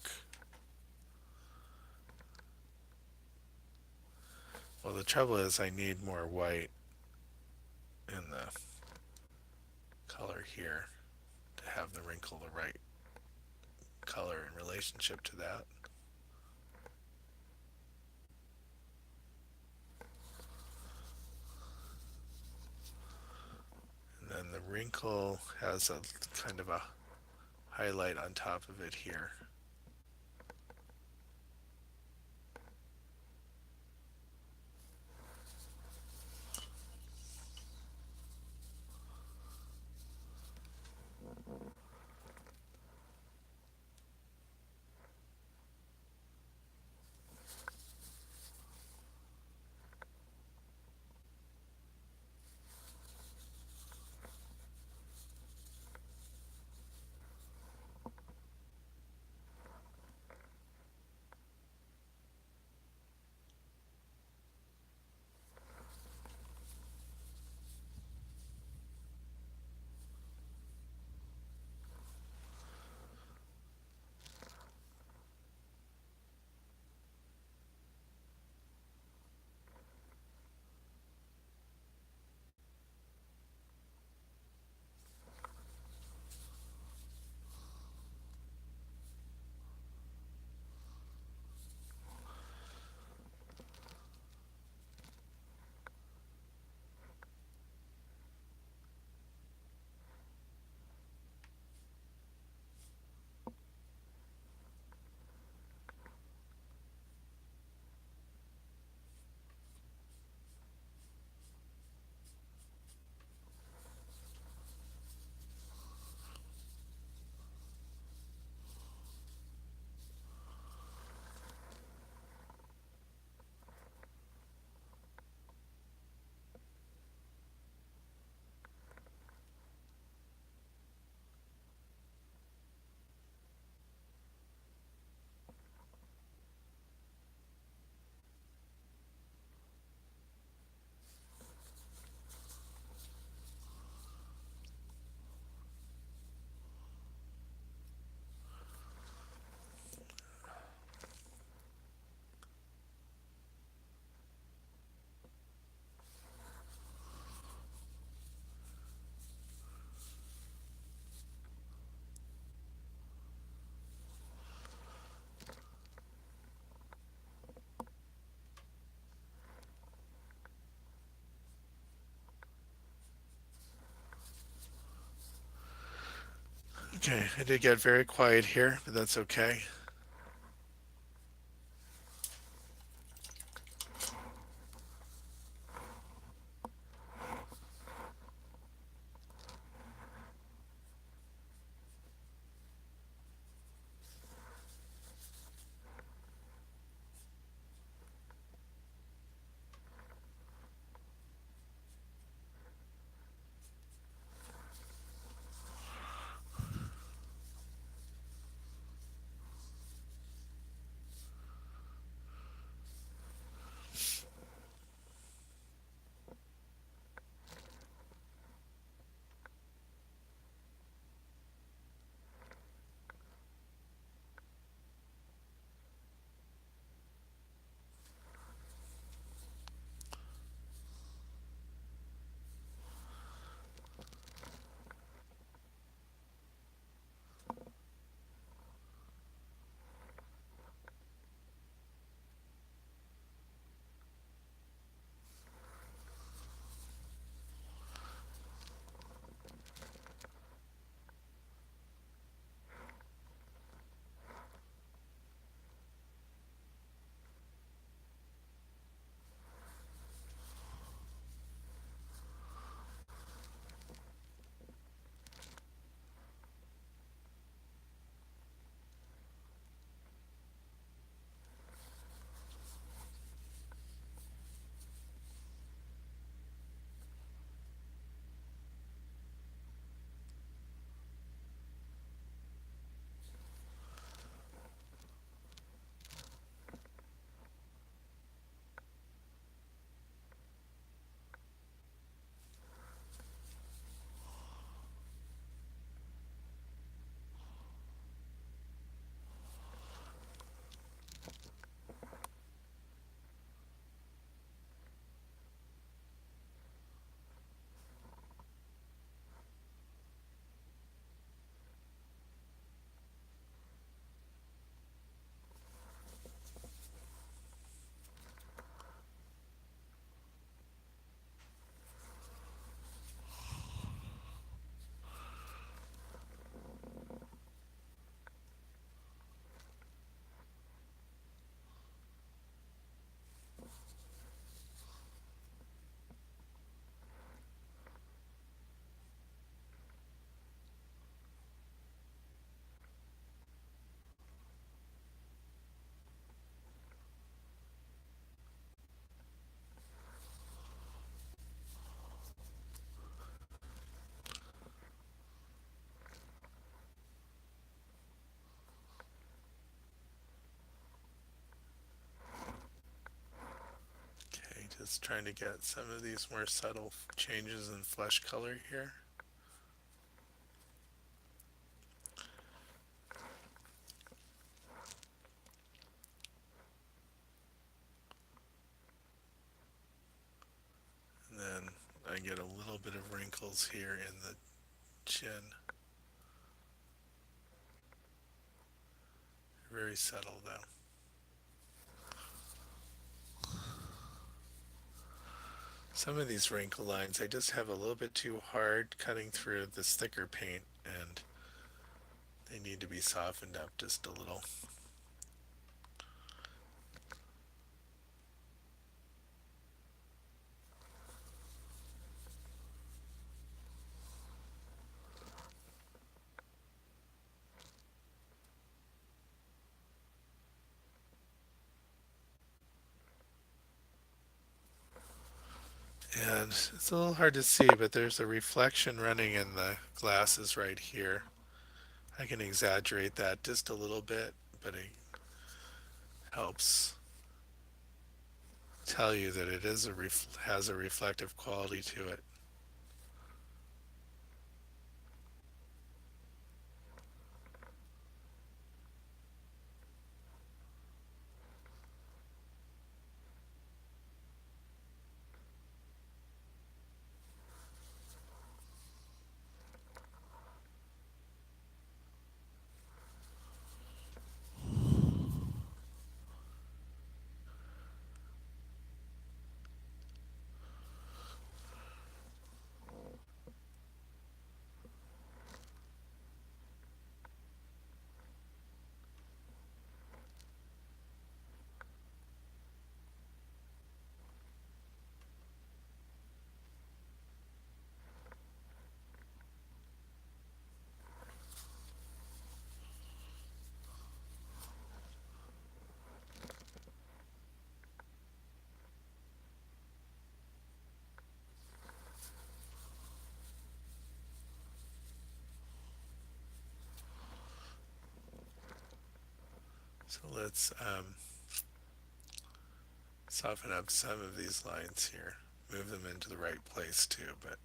Well, the trouble is I need more white in the color here to have the wrinkle the right color in relationship to that. And then the wrinkle has a kind of a highlight on top of it here. Okay, I did get very quiet here, but that's okay. Okay, just trying to get some of these more subtle changes in flesh color here. And then I get a little bit of wrinkles here in the chin. Very subtle though. Some of these wrinkle lines I just have a little bit too hard cutting through this thicker paint, and they need to be softened up just a little. And it's a little hard to see, but there's a reflection running in the glasses right here. I can exaggerate that just a little bit, but it helps tell you that it is has a reflective quality to it. So let's soften up some of these lines here. Move them into the right place too, but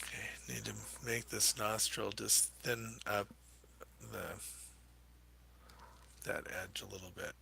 okay, need to make this nostril just thin up the that edge a little bit.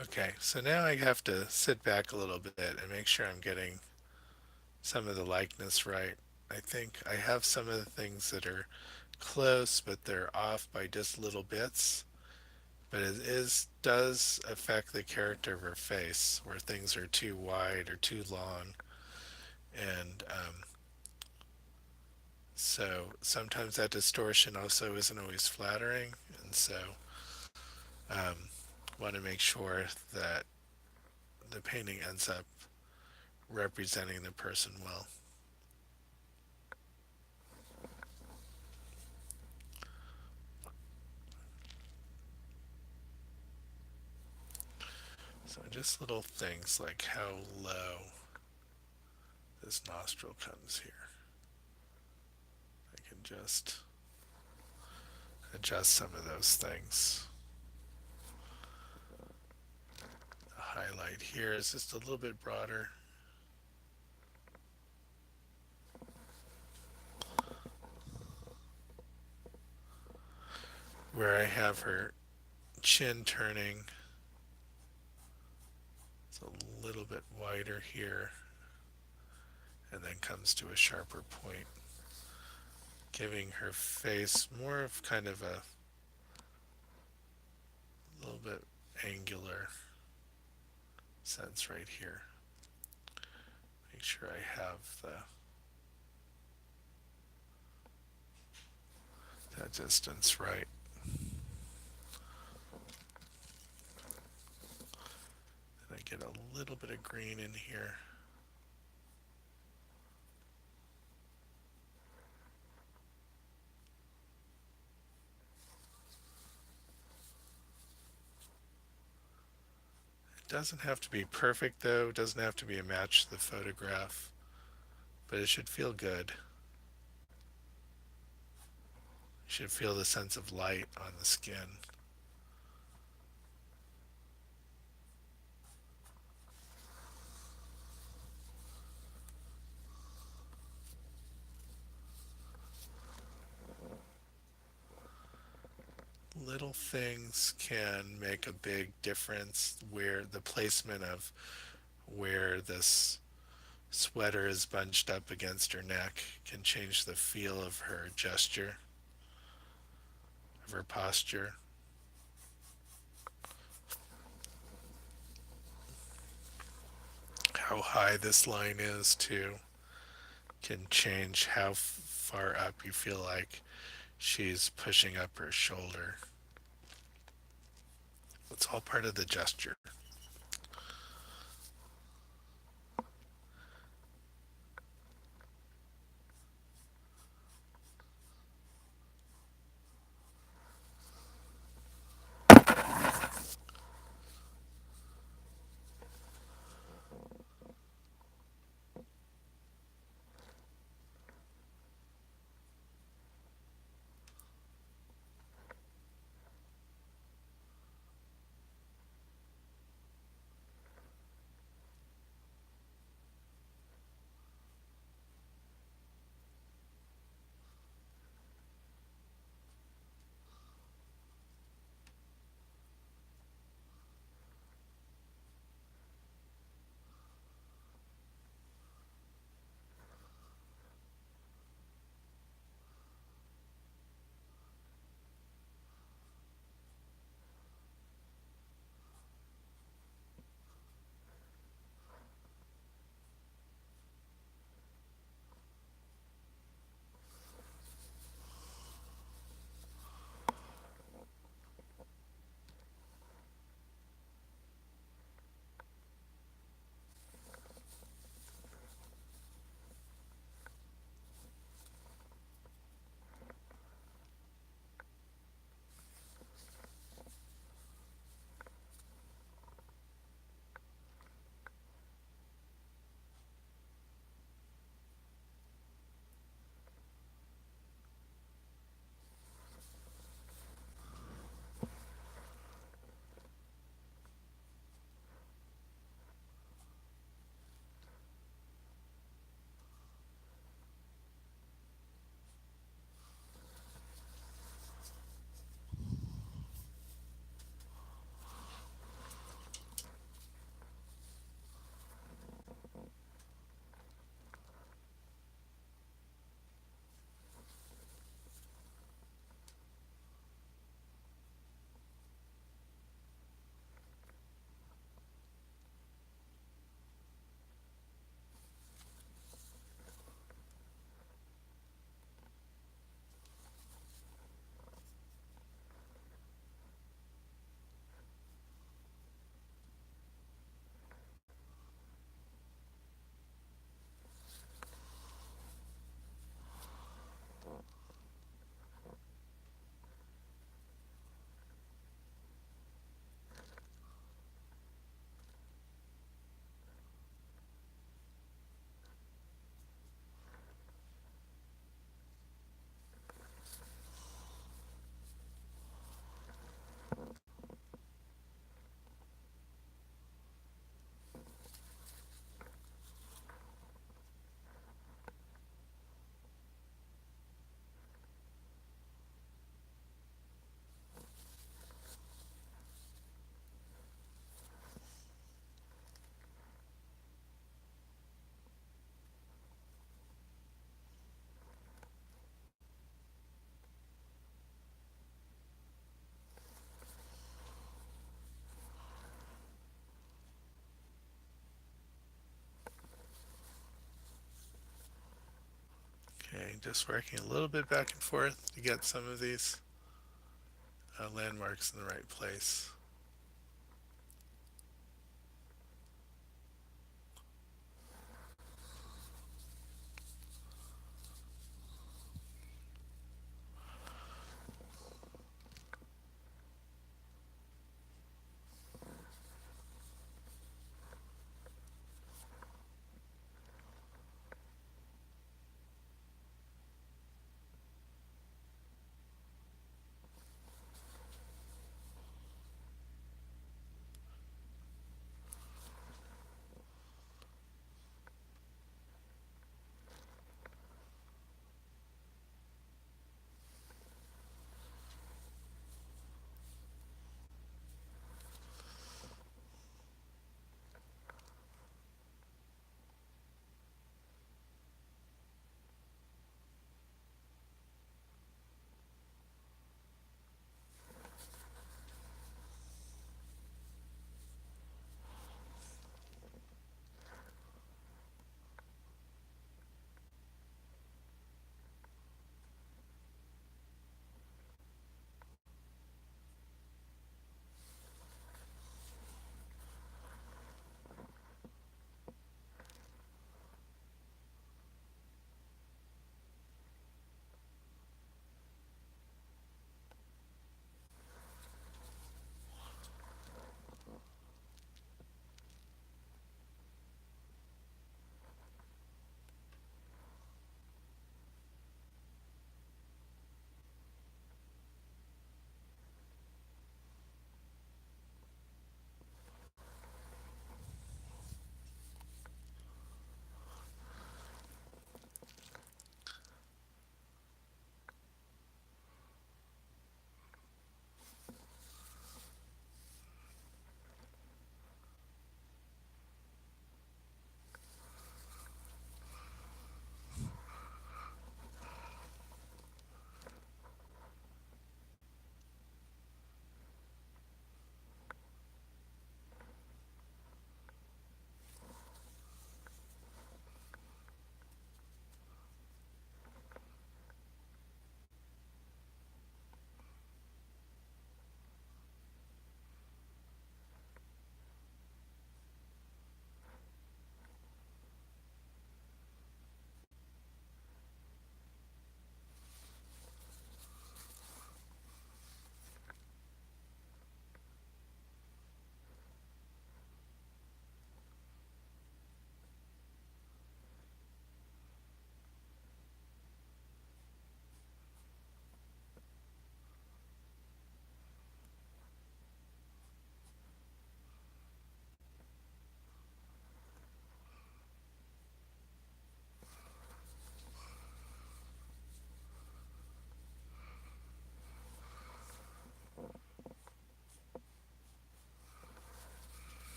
Okay, so now I have to sit back a little bit and make sure I'm getting some of the likeness right. I think I have some of the things that are close, but they're off by just little bits. But it is does affect the character of her face, where things are too wide or too long, and so sometimes that distortion also isn't always flattering, and so um, want to make sure that the painting ends up representing the person well. So just little things like how low this nostril comes here. I can just adjust some of those things. The highlight here is just a little bit broader. Where I have her chin turning, it's a little bit wider here and then comes to a sharper point. giving her face more of kind of a little bit angular sense right here. Make sure I have that distance right. And I get a little bit of green in here. It doesn't have to be perfect though, it doesn't have to be a match to the photograph, but it should feel good. You should feel the sense of light on the skin. Little things can make a big difference where the placement of where this sweater is bunched up against her neck can change the feel of her gesture, of her posture. How high this line is, too, can change how far up you feel like she's pushing up her shoulder. It's all part of the gesture. Just working a little bit back and forth to get some of these landmarks in the right place.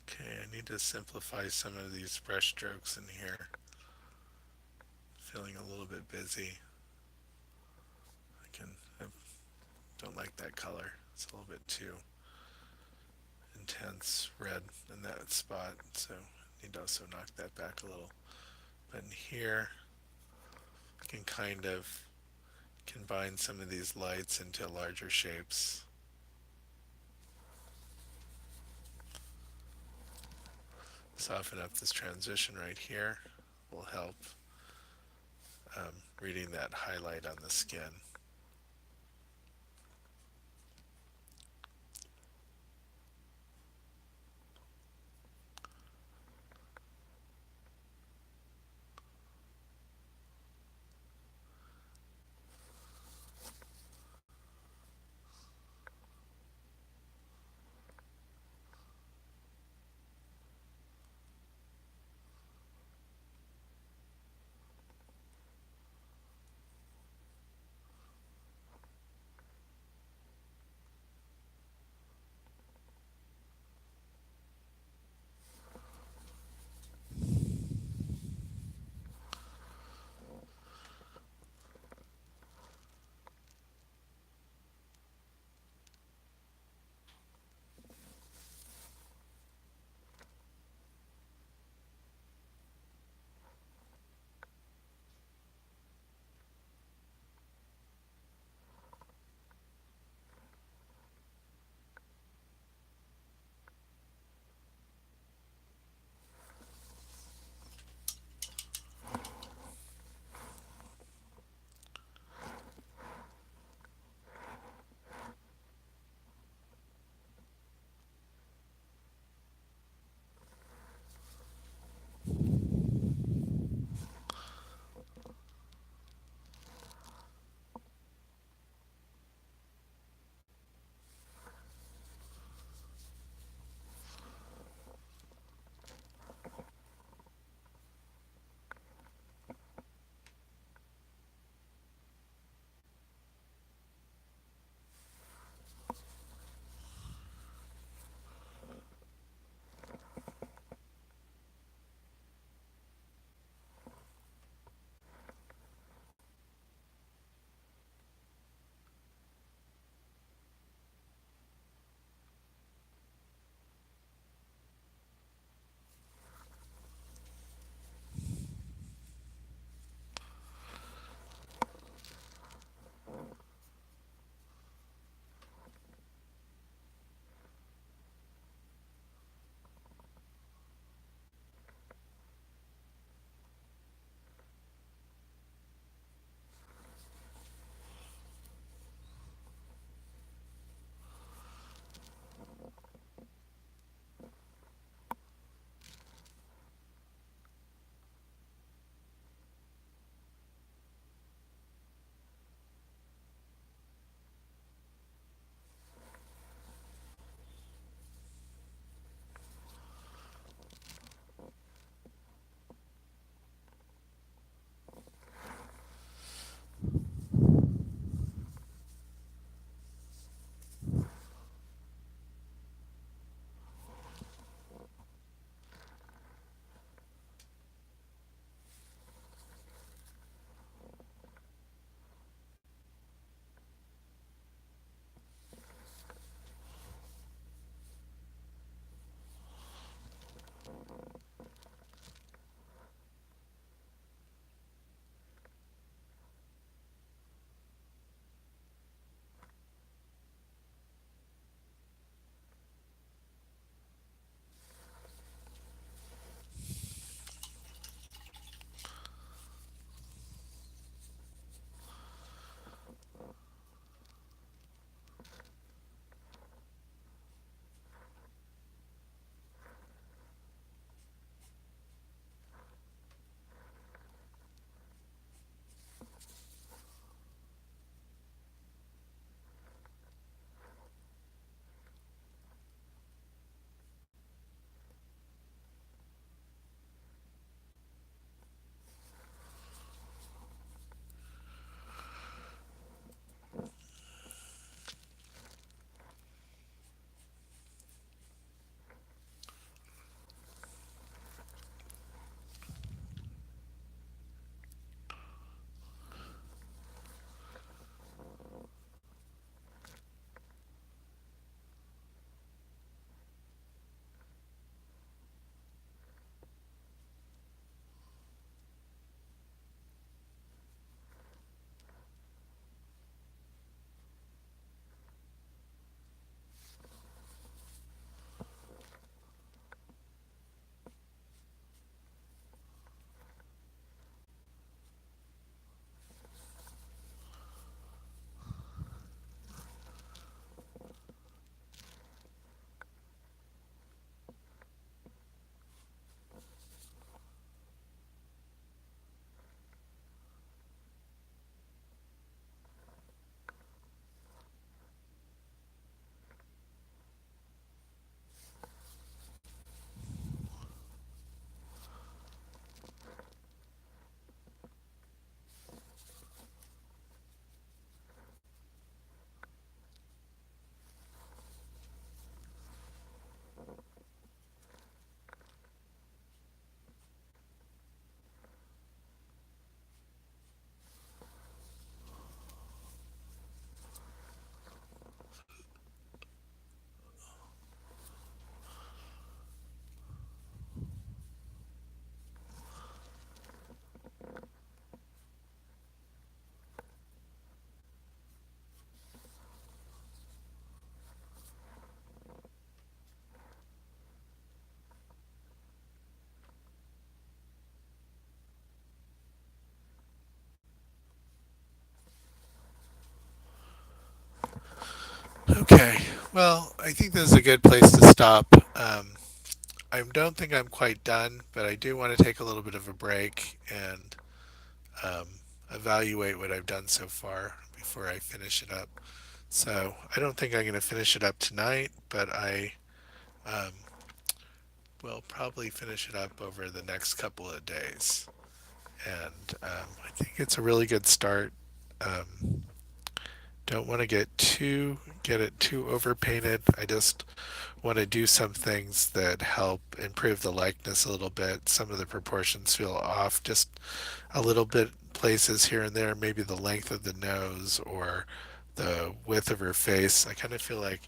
Okay, I need to simplify some of these brush strokes in here. Feeling a little bit busy. I don't like that color. It's a little bit too intense red in that spot, so I need to also knock that back a little. But in here, I can kind of combine some of these lights into larger shapes. Soften up this transition right here will help reading that highlight on the skin. Okay, well, I think this is a good place to stop. I don't think I'm quite done, but I do want to take a little bit of a break and um, evaluate what I've done so far before I finish it up. So I don't think I'm going to finish it up tonight, but I um, will probably finish it up over the next couple of days. And I think it's a really good start. Um, don't want to get it too overpainted. I just want to do some things that help improve the likeness a little bit. Some of the proportions feel off just a little bit places here and there, maybe the length of the nose or the width of her face. I kind of feel like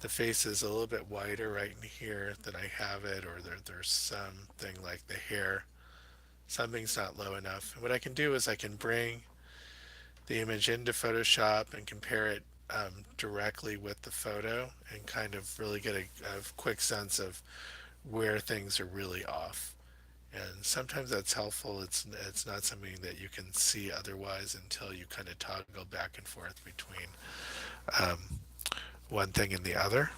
the face is a little bit wider right in here than I have it, or there's something like the hair. Something's not low enough. And what I can do is I can bring the image into Photoshop and compare it directly with the photo and kind of really get a quick sense of where things are really off. And sometimes that's helpful. It's not something that you can see otherwise until you kind of toggle back and forth between um, one thing and the other.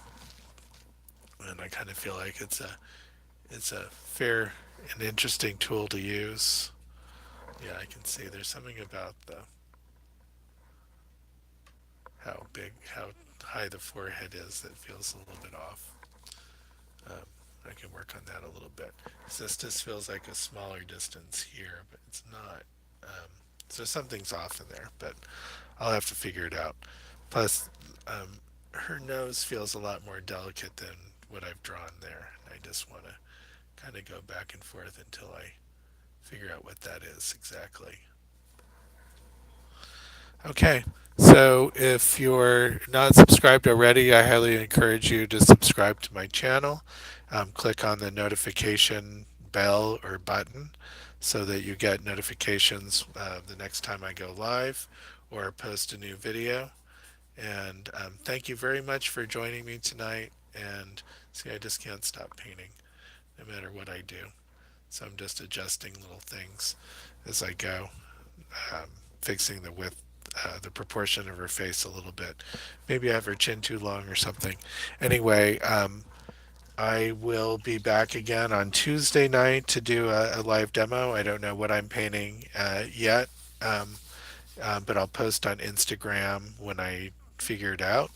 And I kind of feel like it's a fair and interesting tool to use. Yeah, I can see there's something about the how high the forehead is that feels a little bit off. Um, I can work on that a little bit. This just feels like a smaller distance here, but it's not. So something's off in there, but I'll have to figure it out. Plus, her nose feels a lot more delicate than what I've drawn there. And I just want to kind of go back and forth until I figure out what that is exactly. Okay. So if you're not subscribed already, I highly encourage you to subscribe to my channel. Click on the notification bell or button so that you get notifications the next time I go live or post a new video. And thank you very much for joining me tonight. And see, I just can't stop painting no matter what I do. So I'm just adjusting little things as I go, um, fixing the width, the proportion of her face a little bit. Maybe I have her chin too long or something. Anyway, I will be back again on Tuesday night to do a live demo. I don't know what I'm painting yet, um, but I'll post on Instagram when I figure it out.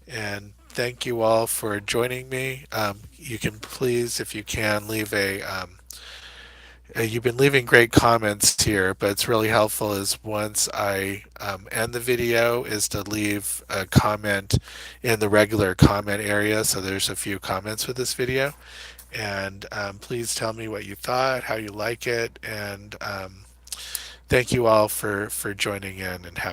And thank you all for joining me. You can please, if you can, leave a you've been leaving great comments here, but it's really helpful is once I end the video is to leave a comment in the regular comment area. So there's a few comments with this video. And please tell me what you thought, how you like it. And thank you all for joining in and have